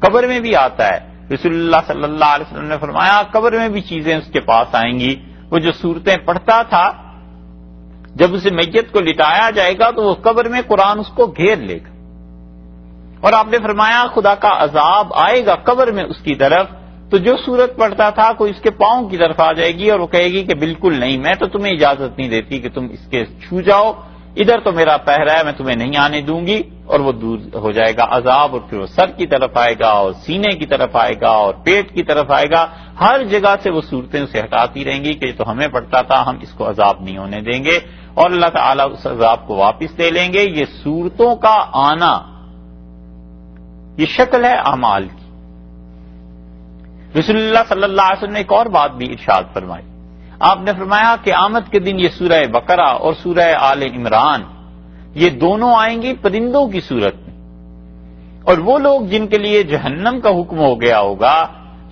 قبر میں بھی آتا ہے، رسول اللہ صلی اللہ علیہ وسلم نے فرمایا قبر میں بھی چیزیں اس کے پاس آئیں گی. وہ جو صورتیں پڑھتا تھا جب اسے میت کو لٹایا جائے گا تو وہ قبر میں قرآن اس کو گھیر لے گا اور آپ نے فرمایا خدا کا عذاب آئے گا قبر میں اس کی طرف، تو جو سورت پڑھتا تھا کوئی اس کے پاؤں کی طرف آ جائے گی اور وہ کہے گی کہ بالکل نہیں، میں تو تمہیں اجازت نہیں دیتی کہ تم اس کے چھو جاؤ، ادھر تو میرا پہرا ہے، میں تمہیں نہیں آنے دوں گی، اور وہ دور ہو جائے گا عذاب، اور پھر وہ سر کی طرف آئے گا اور سینے کی طرف آئے گا اور پیٹ کی طرف آئے گا، ہر جگہ سے وہ صورتیں اسے ہٹاتی رہیں گی کہ یہ تو ہمیں پڑتا تھا، ہم اس کو عذاب نہیں ہونے دیں گے، اور اللہ تعالیٰ اس عذاب کو واپس لے لیں گے۔ یہ صورتوں کا آنا یہ شکل ہے اعمال کی۔ رسول اللہ صلی اللہ علیہ وسلم نے ایک اور بات بھی ارشاد فرمائی، آپ نے فرمایا کہ قیامت کے دن یہ سورہ بقرہ اور سورہ آل عمران یہ دونوں آئیں گی پرندوں کی صورت میں، اور وہ لوگ جن کے لیے جہنم کا حکم ہو گیا ہوگا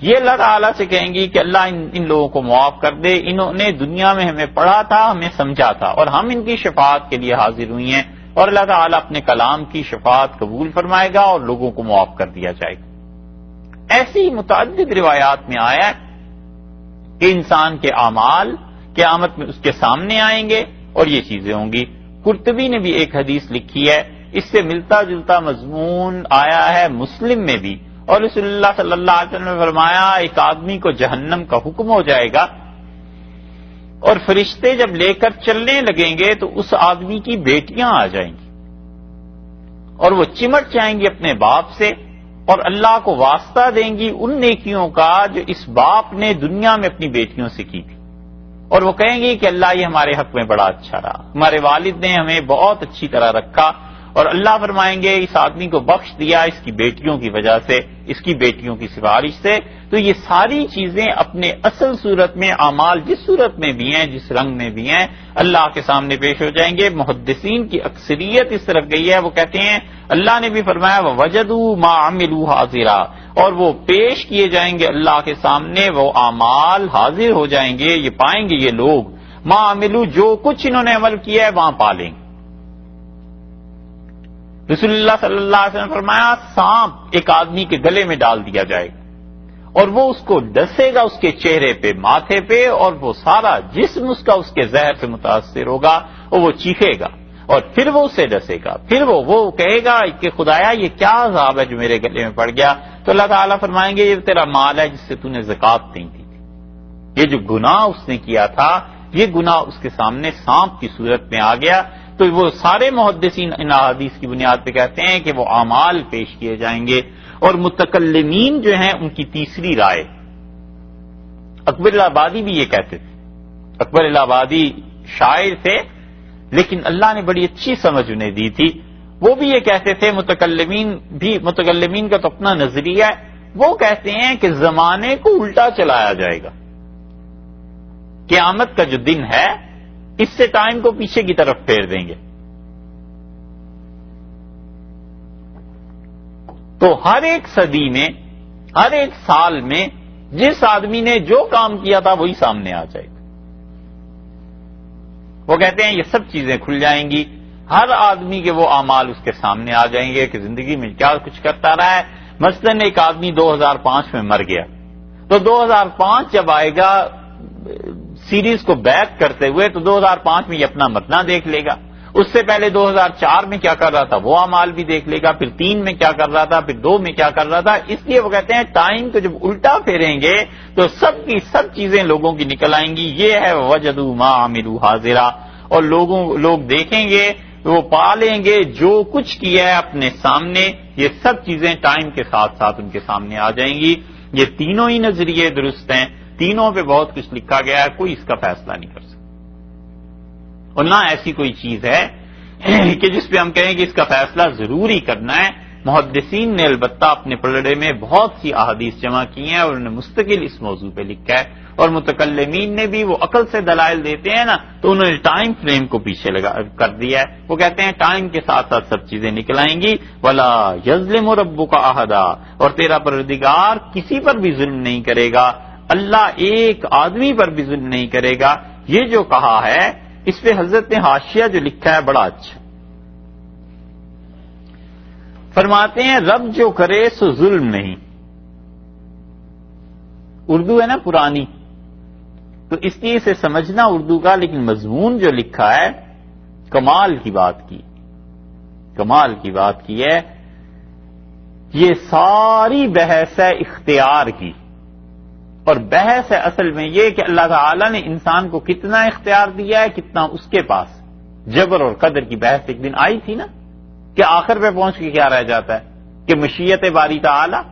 یہ اللہ تعالیٰ سے کہیں گی کہ اللہ ان لوگوں کو معاف کر دے، انہوں نے دنیا میں ہمیں پڑھا تھا، ہمیں سمجھا تھا، اور ہم ان کی شفاعت کے لیے حاضر ہوئی ہیں، اور اللہ تعالیٰ اپنے کلام کی شفاعت قبول فرمائے گا اور لوگوں کو معاف کر دیا جائے گا۔ ایسی متعدد روایات میں آیا ہے کہ انسان کے اعمال قیامت میں اس کے سامنے آئیں گے اور یہ چیزیں ہوں گی۔ قرطبی نے بھی ایک حدیث لکھی ہے، اس سے ملتا جلتا مضمون آیا ہے مسلم میں بھی، اور رسول اللہ صلی اللہ علیہ وسلم نے فرمایا ایک آدمی کو جہنم کا حکم ہو جائے گا، اور فرشتے جب لے کر چلنے لگیں گے تو اس آدمی کی بیٹیاں آ جائیں گی اور وہ چمٹ جائیں گی اپنے باپ سے، اور اللہ کو واسطہ دیں گی ان نیکیوں کا جو اس باپ نے دنیا میں اپنی بیٹیوں سے کی تھی، اور وہ کہیں گی کہ اللہ یہ ہمارے حق میں بڑا اچھا رہا، ہمارے والد نے ہمیں بہت اچھی طرح رکھا، اور اللہ فرمائیں گے اس آدمی کو بخش دیا اس کی بیٹیوں کی وجہ سے، اس کی بیٹیوں کی سفارش سے۔ تو یہ ساری چیزیں اپنے اصل صورت میں اعمال جس صورت میں بھی ہیں، جس رنگ میں بھی ہیں، اللہ کے سامنے پیش ہو جائیں گے۔ محدثین کی اکثریت اس طرف گئی ہے، وہ کہتے ہیں اللہ نے بھی فرمایا وَوَجَدُوا مَا عَمِلُوا حَاضِرًا، اور وہ پیش کیے جائیں گے اللہ کے سامنے، وہ اعمال حاضر ہو جائیں گے، یہ پائیں گے یہ لوگ ما عملوا، جو کچھ انہوں نے عمل کیا ہے وہاں پا لیں گے۔ رسول اللہ صلی اللہ علیہ وسلم نے فرمایا سانپ ایک آدمی کے گلے میں ڈال دیا جائے گا، اور وہ اس کو ڈسے گا اس کے چہرے پہ، ماتھے پہ، اور وہ سارا جسم اس کا اس کے زہر سے متاثر ہوگا، اور وہ چیخے گا، اور پھر وہ اسے ڈسے گا، پھر وہ کہے گا کہ خدایا یہ کیا عذاب ہے جو میرے گلے میں پڑ گیا، تو اللہ تعالیٰ فرمائیں گے یہ تیرا مال ہے جس سے تو نے زکوٰۃ نہیں دی تھی، یہ جو گناہ اس نے کیا تھا یہ گناہ اس کے سامنے سانپ کی صورت میں آ گیا۔ تو وہ سارے محدثین ان احادیث کی بنیاد پہ کہتے ہیں کہ وہ اعمال پیش کیے جائیں گے، اور متکلمین جو ہیں ان کی تیسری رائے، اکبر الہ آبادی بھی یہ کہتے تھے، اکبر الہ آبادی شاعر تھے لیکن اللہ نے بڑی اچھی سمجھ انہیں دی تھی، وہ بھی یہ کہتے تھے، متکلمین کا تو اپنا نظریہ ہے، وہ کہتے ہیں کہ زمانے کو الٹا چلایا جائے گا، قیامت کا جو دن ہے اس سے ٹائم کو پیچھے کی طرف پھیر دیں گے، تو ہر ایک صدی میں، ہر ایک سال میں جس آدمی نے جو کام کیا تھا وہی سامنے آ جائے گا۔ وہ کہتے ہیں یہ سب چیزیں کھل جائیں گی، ہر آدمی کے وہ اعمال اس کے سامنے آ جائیں گے کہ زندگی میں کیا کچھ کرتا رہا ہے۔ مثلاً ایک آدمی 2005 میں مر گیا، تو 2005 جب آئے گا سیریز کو بیک کرتے ہوئے تو 2005 میں یہ اپنا مرنا دیکھ لے گا، اس سے پہلے 2004 میں کیا کر رہا تھا وہ اعمال بھی دیکھ لے گا، پھر 3 میں کیا کر رہا تھا، پھر 2 میں کیا کر رہا تھا۔ اس لیے وہ کہتے ہیں ٹائم کو جب الٹا پھیریں گے تو سب کی سب چیزیں لوگوں کی نکل آئیں گی، یہ ہے وَوَجَدُوا مَا عَمِلُوا حَاضِرًا، اور لوگ دیکھیں گے، وہ پا لیں گے جو کچھ کیا ہے اپنے سامنے، یہ سب چیزیں ٹائم کے ساتھ ساتھ ان کے سامنے آ جائیں گی۔ یہ تینوں ہی نظریے درست ہیں، تینوں پہ بہت کچھ لکھا گیا ہے، کوئی اس کا فیصلہ نہیں کر سکتا، اور نہ ایسی کوئی چیز ہے کہ جس پہ ہم کہیں کہ اس کا فیصلہ ضروری کرنا ہے۔ محدثین نے البتہ اپنے پلڑے میں بہت سی احادیث جمع کی ہیں اور انہوں نے مستقل اس موضوع پہ لکھا ہے، اور متکلمین نے بھی وہ عقل سے دلائل دیتے ہیں نا، تو انہوں نے ٹائم فریم کو پیچھے کر دیا ہے، وہ کہتے ہیں ٹائم کے ساتھ ساتھ سب چیزیں نکل آئیں گی۔ وَلَا يَظْلِمُ رَبُّكَ أَحَدًا، اور تیرا پروردگار کسی پر بھی ظلم نہیں کرے گا، اللہ ایک آدمی پر بھی ظلم نہیں کرے گا۔ یہ جو کہا ہے اس پہ حضرت نے حاشیہ جو لکھا ہے بڑا اچھا، فرماتے ہیں رب جو کرے سو ظلم نہیں، اردو ہے نا پرانی، تو اس لیے اسے سمجھنا اردو کا، لیکن مضمون جو لکھا ہے کمال کی بات کی ہے یہ ساری بحث ہے اختیار کی، اور بحث ہے اصل میں یہ کہ اللہ تعالیٰ نے انسان کو کتنا اختیار دیا ہے، کتنا اس کے پاس۔ جبر اور قدر کی بحث ایک دن آئی تھی نا، کہ آخر پہ پہنچ کے کیا رہ جاتا ہے کہ مشیت باری تعالیٰ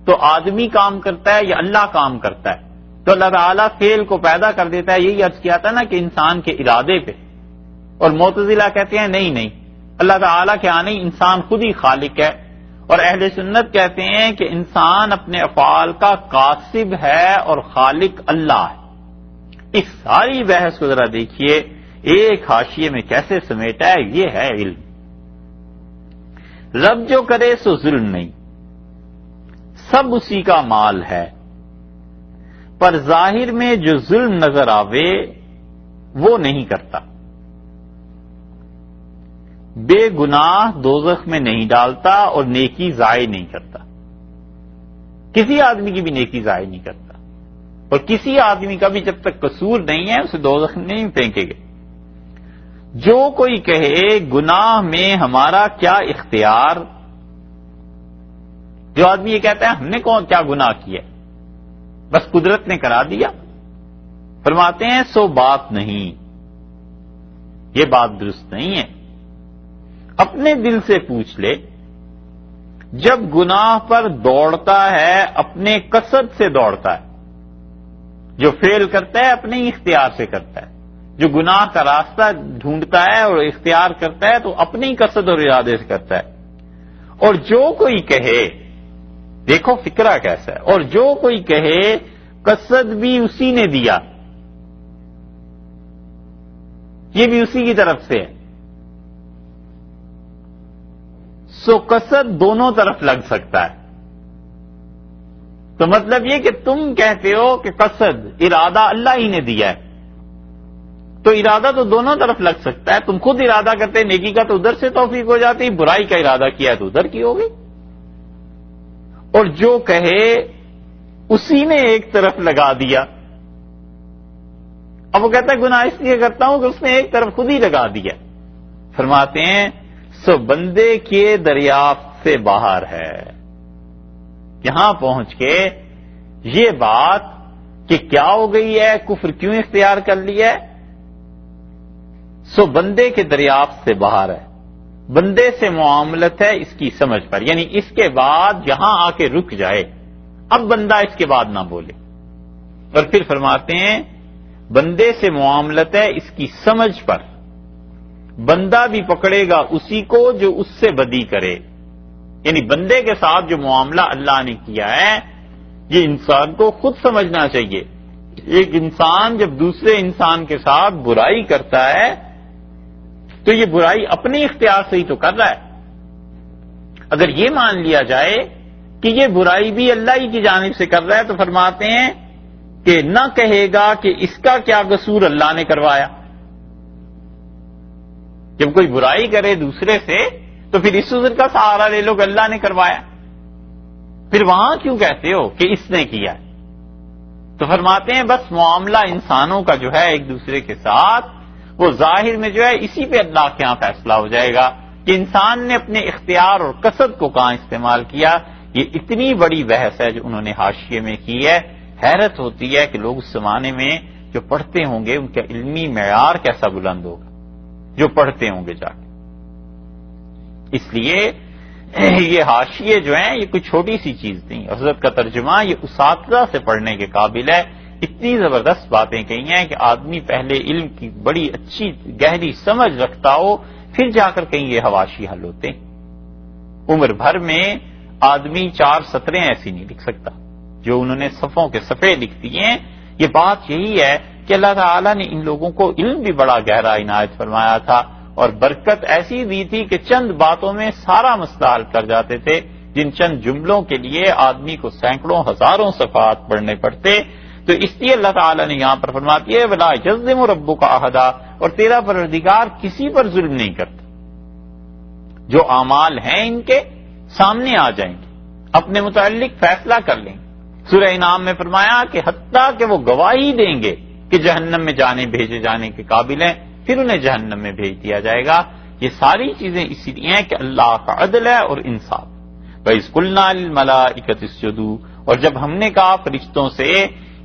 تو آدمی کام کرتا ہے یا اللہ کام کرتا ہے؟ تو اللہ تعالیٰ فعل کو پیدا کر دیتا ہے، یہی عرض کیا تھا نا کہ انسان کے ارادے پہ، اور معتزلہ کہتے ہیں نہیں اللہ تعالیٰ کے آنے انسان خود ہی خالق ہے، اور اہل سنت کہتے ہیں کہ انسان اپنے افعال کا کاسب ہے اور خالق اللہ ہے۔ اس ساری بحث کو ذرا دیکھیے ایک حاشیے میں کیسے سمیٹا ہے، یہ ہے علم۔ رب جو کرے سو ظلم نہیں، سب اسی کا مال ہے، پر ظاہر میں جو ظلم نظر آوے وہ نہیں کرتا۔ بے گناہ دوزخ میں نہیں ڈالتا اور نیکی ضائع نہیں کرتا۔ کسی آدمی کی بھی نیکی ضائع نہیں کرتا، اور کسی آدمی کا بھی جب تک قصور نہیں ہے اسے دوزخ میں نہیں پھینکے گے۔ جو کوئی کہے گناہ میں ہمارا کیا اختیار، جو آدمی یہ کہتا ہے ہم نے کیا گناہ کیا، بس قدرت نے کرا دیا، فرماتے ہیں سو بات نہیں، یہ بات درست نہیں ہے۔ اپنے دل سے پوچھ لے، جب گناہ پر دوڑتا ہے اپنے قصد سے دوڑتا ہے، جو فعل کرتا ہے اپنے ہی اختیار سے کرتا ہے، جو گناہ کا راستہ ڈھونڈتا ہے اور اختیار کرتا ہے تو اپنے ہی قصد اور ارادے سے کرتا ہے۔ اور جو کوئی کہے، دیکھو فکرہ کیسا ہے، اور جو کوئی کہے قصد بھی اسی نے دیا، یہ بھی اسی کی طرف سے ہے، سو قصد دونوں طرف لگ سکتا ہے۔ تو مطلب یہ کہ تم کہتے ہو کہ قصد ارادہ اللہ ہی نے دیا ہے، تو ارادہ تو دونوں طرف لگ سکتا ہے۔ تم خود ارادہ کرتے نیکی کا تو ادھر سے توفیق ہو جاتی، برائی کا ارادہ کیا ہے تو ادھر کی ہوگی۔ اور جو کہے اسی نے ایک طرف لگا دیا، اب وہ کہتا ہے گناہ اس لیے کرتا ہوں کہ اس نے ایک طرف خود ہی لگا دیا، فرماتے ہیں سو بندے کے دریافت سے باہر ہے۔ یہاں پہنچ کے یہ بات کہ کیا ہو گئی ہے، کفر کیوں اختیار کر لیا ہے، سو بندے کے دریافت سے باہر ہے، بندے سے معاملت ہے اس کی سمجھ پر، یعنی اس کے بعد یہاں آ کے رک جائے، اب بندہ اس کے بعد نہ بولے۔ اور پھر فرماتے ہیں بندے سے معاملت ہے اس کی سمجھ پر، بندہ بھی پکڑے گا اسی کو جو اس سے بدی کرے، یعنی بندے کے ساتھ جو معاملہ اللہ نے کیا ہے یہ انسان کو خود سمجھنا چاہیے۔ ایک انسان جب دوسرے انسان کے ساتھ برائی کرتا ہے تو یہ برائی اپنے اختیار سے ہی تو کر رہا ہے۔ اگر یہ مان لیا جائے کہ یہ برائی بھی اللہ ہی کی جانب سے کر رہا ہے تو فرماتے ہیں کہ نہ کہے گا کہ اس کا کیا قصور اللہ نے کروایا۔ جب کوئی برائی کرے دوسرے سے تو پھر اس عذر کا سہارا لے لو کہ اللہ نے کروایا، پھر وہاں کیوں کہتے ہو کہ اس نے کیا ہے؟ تو فرماتے ہیں بس معاملہ انسانوں کا جو ہے ایک دوسرے کے ساتھ وہ ظاہر میں جو ہے اسی پہ اللہ کے ہاں فیصلہ ہو جائے گا کہ انسان نے اپنے اختیار اور قصد کو کہاں استعمال کیا۔ یہ اتنی بڑی بحث ہے جو انہوں نے حاشیے میں کی ہے، حیرت ہوتی ہے کہ لوگ اس زمانے میں جو پڑھتے ہوں گے ان کا علمی معیار کیسا بلند ہوگا جو پڑھتے ہوں گے جا کے۔ اس لیے یہ حاشیے جو ہیں یہ کوئی چھوٹی سی چیز نہیں، حضرت کا ترجمہ یہ اساتذہ سے پڑھنے کے قابل ہے۔ اتنی زبردست باتیں کہی ہیں کہ آدمی پہلے علم کی بڑی اچھی گہری سمجھ رکھتا ہو پھر جا کر کہیں یہ حواشی حل ہوتے ہیں۔ عمر بھر میں آدمی 4 سطریں ایسی نہیں لکھ سکتا جو انہوں نے صفوں کے صفحے لکھ دیے ہیں۔ یہ بات یہی ہے کہ اللہ تعالیٰ نے ان لوگوں کو علم بھی بڑا گہرا عنایت فرمایا تھا اور برکت ایسی دی تھی کہ چند باتوں میں سارا مسئلہ حل کر جاتے تھے، جن چند جملوں کے لیے آدمی کو سینکڑوں ہزاروں صفحات پڑھنے پڑتے۔ تو اس لیے اللہ تعالیٰ نے یہاں پر فرما دیا ہے وَلَا يَظْلِمُ رَبُّكَ أَحَدًا، اور تیرا پروردگار کسی پر ظلم نہیں کرتا۔ جو اعمال ہیں ان کے سامنے آ جائیں گے، اپنے متعلق فیصلہ کر لیں گے۔ سورہ انعام میں فرمایا کہ حتیٰ کہ وہ گواہی دیں گے کہ جہنم میں بھیجے جانے کے قابل ہیں، پھر انہیں جہنم میں بھیج دیا جائے گا۔ یہ ساری چیزیں اسی لیے ہیں کہ اللہ کا عدل ہے اور انصاف۔ وَإِذْ قُلْنَا لِلْمَلَائِكَةِ اسْجُدُوا، اور جب ہم نے کہا فرشتوں سے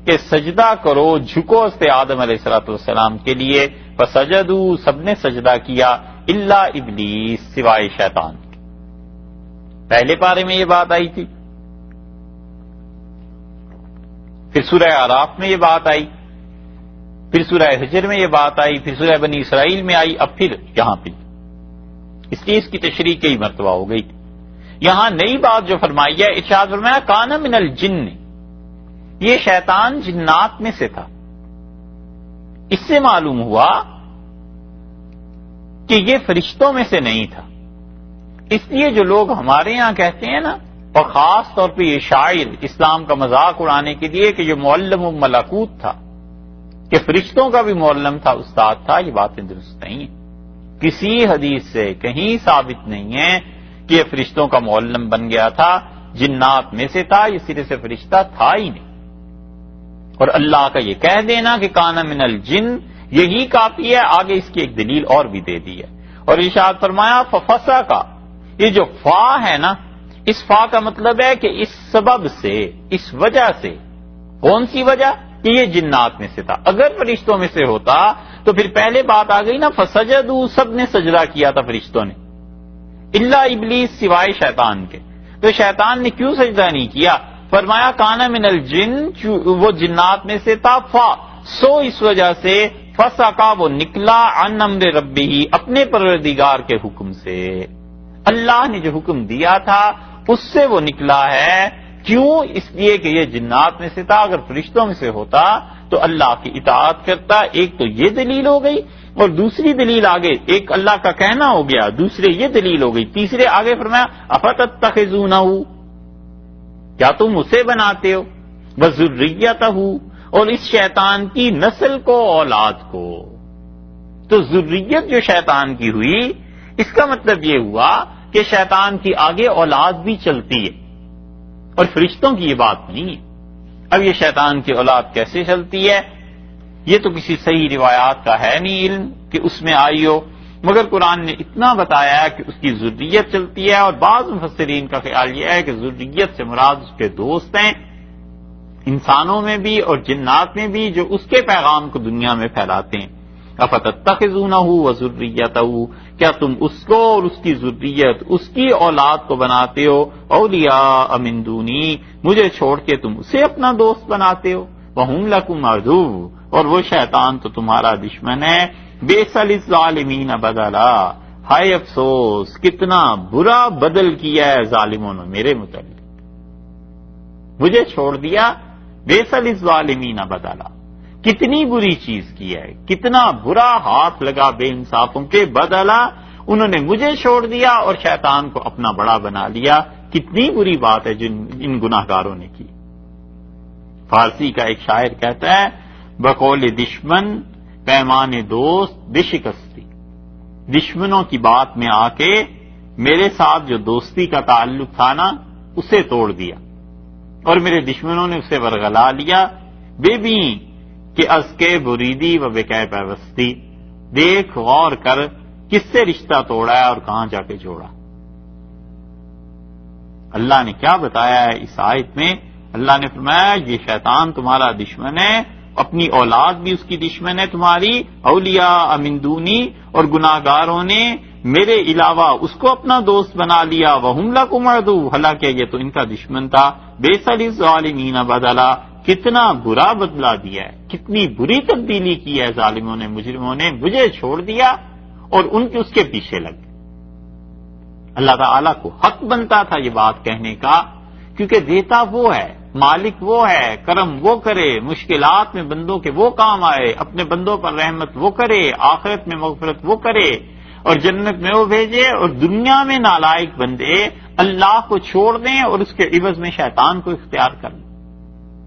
کہ سجدہ کرو، جھکو اس آدم علیہ السلام کے لیے، فسجدوا، سب نے سجدہ کیا، الا ابلیس، سوائے شیطان کے۔ پہلے پارے میں یہ بات آئی تھی، پھر سورہ اعراف میں یہ بات آئی، پھر سورہ حجر میں یہ بات آئی، پھر سورہ بنی اسرائیل میں آئی، اب پھر یہاں پہ، اس لیے اس کی تشریح کئی مرتبہ ہو گئی۔ یہاں نئی بات جو فرمائی ہے، ارشاد فرمایا کان من الجن، یہ شیطان جنات میں سے تھا۔ اس سے معلوم ہوا کہ یہ فرشتوں میں سے نہیں تھا۔ اس لیے جو لوگ ہمارے یہاں کہتے ہیں نا، اور خاص طور پہ یہ شاعر اسلام کا مذاق اڑانے کے لیے کہ یہ معلم الملکوت تھا، کہ فرشتوں کا بھی معلم تھا، استاد تھا، یہ باتیں درست نہیں ہیں۔ کسی حدیث سے کہیں ثابت نہیں ہے کہ یہ فرشتوں کا معلم بن گیا تھا، جنات میں سے تھا، یہ سرے سے فرشتہ تھا ہی نہیں۔ اور اللہ کا یہ کہہ دینا کہ کان من الجن، یہی کافی ہے، آگے اس کی ایک دلیل اور بھی دے دی ہے۔ اور ارشاد فرمایا ففسق، یہ جو فا ہے نا، اس فا کا مطلب ہے کہ اس سبب سے، اس وجہ سے۔ کون سی وجہ؟ کہ یہ جنات میں سے تھا۔ اگر فرشتوں میں سے ہوتا تو پھر پہلے بات آ گئی نا، فسجدوا، سب نے سجدہ کیا تھا فرشتوں نے، الا ابلیس، سوائے شیطان کے۔ تو شیطان نے کیوں سجدہ نہیں کیا؟ فرمایا کان من الجن، وہ جنات میں سے تھا، فا، سو اس وجہ سے، فسقا، وہ نکلا، عن امر ربہ، اپنے پروردگار کے حکم سے۔ اللہ نے جو حکم دیا تھا اس سے وہ نکلا ہے۔ کیوں؟ اس لیے کہ یہ جنات میں سے تھا، اگر فرشتوں میں سے ہوتا تو اللہ کی اطاعت کرتا۔ ایک تو یہ دلیل ہو گئی، اور دوسری دلیل آگے، ایک اللہ کا کہنا ہو گیا، دوسرے یہ دلیل ہو گئی، تیسرے آگے فرمایا افتتخذونہ، کیا تم اسے بناتے ہو، وذریتہ، اور اس شیطان کی نسل کو، اولاد کو۔ تو ذریت جو شیطان کی ہوئی، اس کا مطلب یہ ہوا کہ شیطان کی آگے اولاد بھی چلتی ہے، اور فرشتوں کی یہ بات نہیں ہے۔ اب یہ شیطان کی اولاد کیسے چلتی ہے؟ یہ تو کسی صحیح روایات کا ہے نہیں علم کہ اس میں آئی ہو، مگر قرآن نے اتنا بتایا کہ اس کی ذریت چلتی ہے، اور بعض مفسرین کا خیال یہ ہے کہ ذریت سے مراد اس کے دوست ہیں، انسانوں میں بھی اور جنات میں بھی، جو اس کے پیغام کو دنیا میں پھیلاتے ہیں۔ افتتخذونہ وذریتہ، کیا تم اس کو اور اس کی ذریت، اس کی اولاد کو بناتے ہو، اولیاء من دونی، مجھے چھوڑ کے تم اسے اپنا دوست بناتے ہو، وہم لکم عدو، اور وہ شیطان تو تمہارا دشمن ہے، بئس للظالمین بدلا، ہائے افسوس، کتنا برا بدل کیا ہے ظالموں نے میرے متعلق، مجھے چھوڑ دیا، بئس للظالمین بدلا، کتنی بری چیز کی ہے، کتنا برا ہاتھ لگا بے انصافوں کے، بدلا، انہوں نے مجھے چھوڑ دیا اور شیطان کو اپنا بڑا بنا لیا، کتنی بری بات ہے جن ان گناہ گاروں نے کی۔ فارسی کا ایک شاعر کہتا ہے، بقول دشمن پیمان دوست بشکستی، دشمنوں کی بات میں آ کے میرے ساتھ جو دوستی کا تعلق تھا نا، اسے توڑ دیا، اور میرے دشمنوں نے اسے ورغلا لیا، بے بھی کہ از کے بریدی و بکے پیوستی، دیکھ غور کر کس سے رشتہ توڑا ہے اور کہاں جا کے جوڑا۔ اللہ نے کیا بتایا ہے اس آیت میں؟ اللہ نے فرمایا یہ شیطان تمہارا دشمن ہے، اپنی اولاد بھی اس کی دشمن ہے تمہاری، اولیاء من دونی، اور گناہ گاروں نے میرے علاوہ اس کو اپنا دوست بنا لیا، وہم لکم عدو، حالانکہ یہ تو ان کا دشمن تھا، بئس للظالمین بدلا، کتنا برا بدلہ دیا ہے، کتنی بری تبدیلی کی ہے ظالموں نے، مجرموں نے، مجھے چھوڑ دیا اور ان کے اس کے پیچھے لگ گئے۔ اللہ تعالیٰ کو حق بنتا تھا یہ بات کہنے کا، کیونکہ دیتا وہ ہے، مالک وہ ہے، کرم وہ کرے، مشکلات میں بندوں کے وہ کام آئے، اپنے بندوں پر رحمت وہ کرے، آخرت میں مغفرت وہ کرے، اور جنت میں وہ بھیجے، اور دنیا میں نالائق بندے اللہ کو چھوڑ دیں اور اس کے عوض میں شیطان کو اختیار کر لیں۔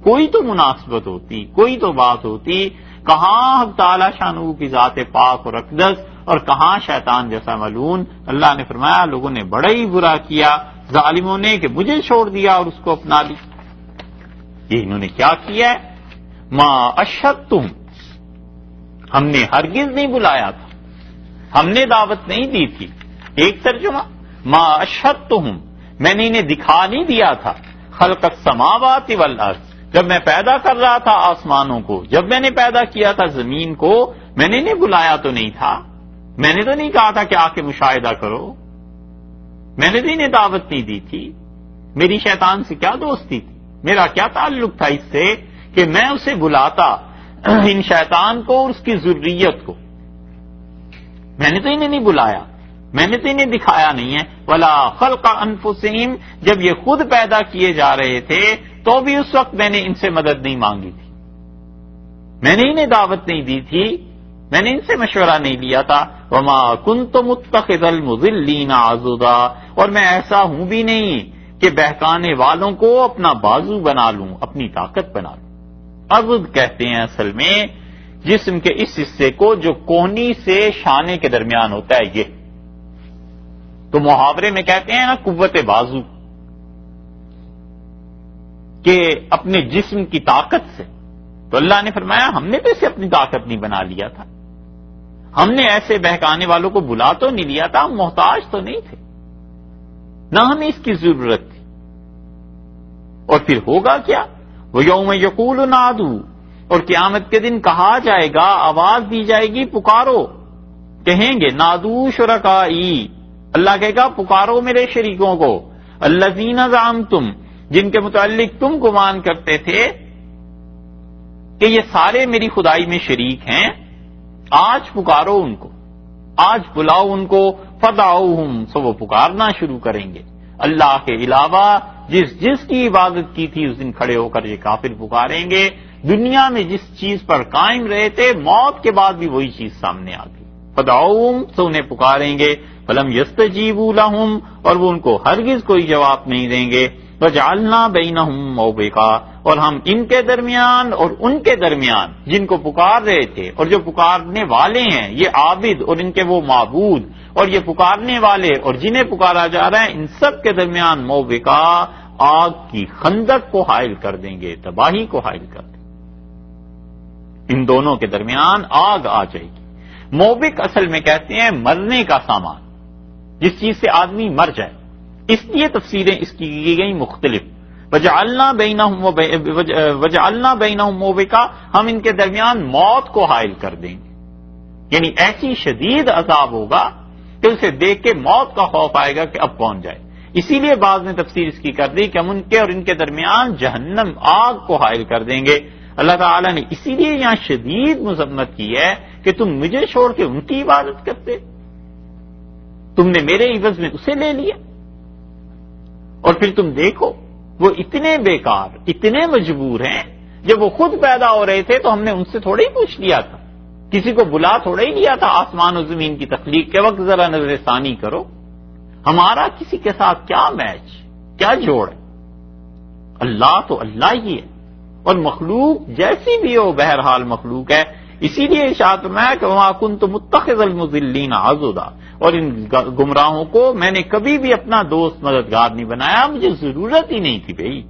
کوئی تو مناسبت ہوتی، کوئی تو بات ہوتی، کہاں حق تعالی شانہ کی ذات پاک اور اقدس، اور کہاں شیطان جیسا ملعون۔ اللہ نے فرمایا لوگوں نے بڑا ہی برا کیا ظالموں نے کہ مجھے چھوڑ دیا اور اس کو اپنا لی۔ یہ انہوں نے کیا کیا ہے؟ ما اشہدتم، ہم نے ہرگز نہیں بلایا تھا، ہم نے دعوت نہیں دی تھی۔ ایک ترجمہ ما اشہدتہم، میں نے انہیں دکھا نہیں دیا تھا خلق السماوات والارض، جب میں پیدا کر رہا تھا آسمانوں کو، جب میں نے پیدا کیا تھا زمین کو، میں نے انہیں بلایا تو نہیں تھا، میں نے تو نہیں کہا تھا کہ آ کے مشاہدہ کرو، میں نے تو انہیں دعوت نہیں دی تھی، میری شیطان سے کیا دوستی تھی، میرا کیا تعلق تھا اس سے کہ میں اسے بلاتا ان شیطان کو اور اس کی ذریت کو، میں نے تو انہیں نہیں بلایا، میں نے تو انہیں دکھایا نہیں ہے۔ ولا خلق انفسہم، جب یہ خود پیدا کیے جا رہے تھے تو بھی اس وقت میں نے ان سے مدد نہیں مانگی تھی، میں نے انہیں دعوت نہیں دی تھی، میں نے ان سے مشورہ نہیں لیا تھا۔ وما کنت متخذ المضلین عضدا، اور میں ایسا ہوں بھی نہیں کہ بہکانے والوں کو اپنا بازو بنا لوں، اپنی طاقت بنا لوں۔ عضد کہتے ہیں اصل میں جسم کے اس حصے کو جو کوہنی سے شانے کے درمیان ہوتا ہے، یہ تو محاورے میں کہتے ہیں نا قوت بازو، کہ اپنے جسم کی طاقت سے، تو اللہ نے فرمایا ہم نے تو اسے اپنی طاقت نہیں بنا لیا تھا، ہم نے ایسے بہکانے والوں کو بلا تو نہیں لیا تھا، ہم محتاج تو نہیں تھے، نہ ہمیں اس کی ضرورت تھی۔ اور پھر ہوگا کیا؟ وہ یوم یقول نادو، اور قیامت کے دن کہا جائے گا، آواز دی جائے گی پکارو، کہیں گے نادو شرکائی، اللہ کہے گا پکارو میرے شریکوں کو، الذین زعمتم، جن کے متعلق تم گمان کرتے تھے کہ یہ سارے میری خدائی میں شریک ہیں، آج پکارو ان کو، آج بلاؤ ان کو، فدعوہم، سو وہ پکارنا شروع کریں گے۔ اللہ کے علاوہ جس کی عبادت کی تھی اس دن کھڑے ہو کر یہ کافر پکاریں گے، دنیا میں جس چیز پر قائم رہے تھے موت کے بعد بھی وہی چیز سامنے آ گئی، فدعوہم، سو انہیں پکاریں گے، فلم یستجیبوا لہم، اور وہ ان کو ہرگز کوئی جواب نہیں دیں گے، وجعلنا بینہم موبقا، اور ہم ان کے درمیان اور ان کے درمیان جن کو پکار رہے تھے اور جو پکارنے والے ہیں، یہ عابد اور ان کے وہ معبود، اور یہ پکارنے والے اور جنہیں پکارا جا رہا ہے، ان سب کے درمیان موبقا، آگ کی خندق کو حائل کر دیں گے، تباہی کو حائل کر دیں گے، ان دونوں کے درمیان آگ آ جائے گی۔ موبق اصل میں کہتے ہیں مرنے کا سامان، جس چیز سے آدمی مر جائے، اس لیے تفسیریں اس کی گئی مختلف۔ وجعلنا بینہم موبقا، ہم ان کے درمیان موت کو حائل کر دیں گے، یعنی ایسی شدید عذاب ہوگا کہ اسے دیکھ کے موت کا خوف آئے گا کہ اب کون جائے۔ اسی لیے بعض نے تفسیر اس کی کر دی کہ ہم ان کے اور ان کے درمیان جہنم آگ کو حائل کر دیں گے۔ اللہ تعالیٰ نے اسی لیے یہاں شدید مذمت کی ہے کہ تم مجھے چھوڑ کے ان کی عبادت کرتے، تم نے میرے عوض میں اسے لے لیا، اور پھر تم دیکھو وہ اتنے بیکار، اتنے مجبور ہیں، جب وہ خود پیدا ہو رہے تھے تو ہم نے ان سے تھوڑا ہی پوچھ لیا تھا، کسی کو بلا تھوڑا ہی لیا تھا آسمان و زمین کی تخلیق کے وقت، ذرا نظر ثانی کرو، ہمارا کسی کے ساتھ کیا میچ، کیا جوڑ ہے؟ اللہ تو اللہ ہی ہے، اور مخلوق جیسی بھی ہو بہرحال مخلوق ہے۔ اسی لیے ارشاد میں کہ وما کنت متخذ المضلین عضدا، اور ان گمراہوں کو میں نے کبھی بھی اپنا دوست مددگار نہیں بنایا، مجھے ضرورت ہی نہیں تھی بھائی۔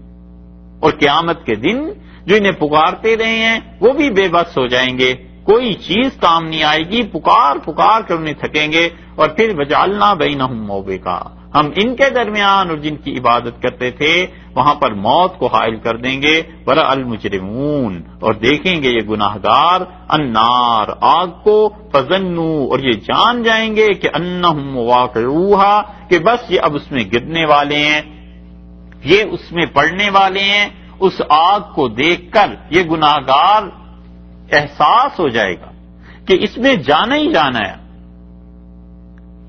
اور قیامت کے دن جو انہیں پکارتے رہے ہیں وہ بھی بے بس ہو جائیں گے، کوئی چیز کام نہیں آئے گی، پکار پکار کر انہیں تھکیں گے، اور پھر وجعلنا بینہم موبقا، ہم ان کے درمیان اور جن کی عبادت کرتے تھے وہاں پر موت کو حائل کر دیں گے۔ ورأى المجرمون، اور دیکھیں گے یہ گناہگار، النار، آگ کو، فظنوا، اور یہ جان جائیں گے کہ انہم واقعوہا، کہ بس یہ اب اس میں گرنے والے ہیں، یہ اس میں پڑنے والے ہیں۔ اس آگ کو دیکھ کر یہ گناہگار احساس ہو جائے گا کہ اس میں جانا ہی جانا ہے۔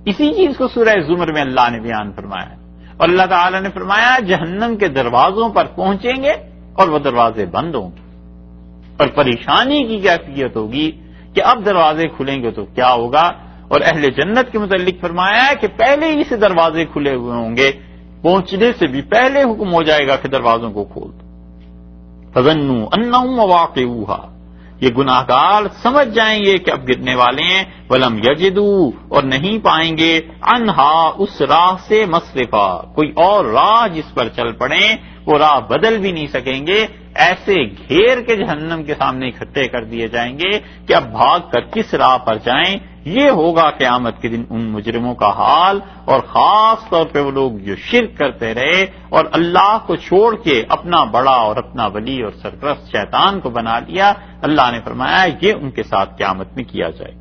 اسی چیز کو سورہ زمر میں اللہ نے بیان فرمایا ہے، اور اللہ تعالیٰ نے فرمایا جہنم کے دروازوں پر پہنچیں گے اور وہ دروازے بند ہوں گے، اور پریشانی کی کیفیت ہوگی کہ اب دروازے کھلیں گے تو کیا ہوگا۔ اور اہل جنت کے متعلق فرمایا ہے کہ پہلے ہی سے دروازے کھلے ہوئے ہوں گے، پہنچنے سے بھی پہلے حکم ہو جائے گا کہ دروازوں کو کھول دو۔ فظنوا انہم واقعوہا، یہ گناہگار سمجھ جائیں گے کہ اب گرنے والے ہیں، ولم یجدوا، اور نہیں پائیں گے، عنہا، اس راہ سے مصرفا، کوئی اور راہ جس پر چل پڑیں وہ راہ بدل بھی نہیں سکیں گے، ایسے گھیر کے جہنم کے سامنے اکٹھے کر دیے جائیں گے کہ اب بھاگ کر کس راہ پر جائیں، یہ ہوگا قیامت کے دن ان مجرموں کا حال، اور خاص طور پہ وہ لوگ جو شرک کرتے رہے اور اللہ کو چھوڑ کے اپنا بڑا اور اپنا ولی اور سرپرست شیطان کو بنا لیا، اللہ نے فرمایا یہ ان کے ساتھ قیامت میں کیا جائے گا۔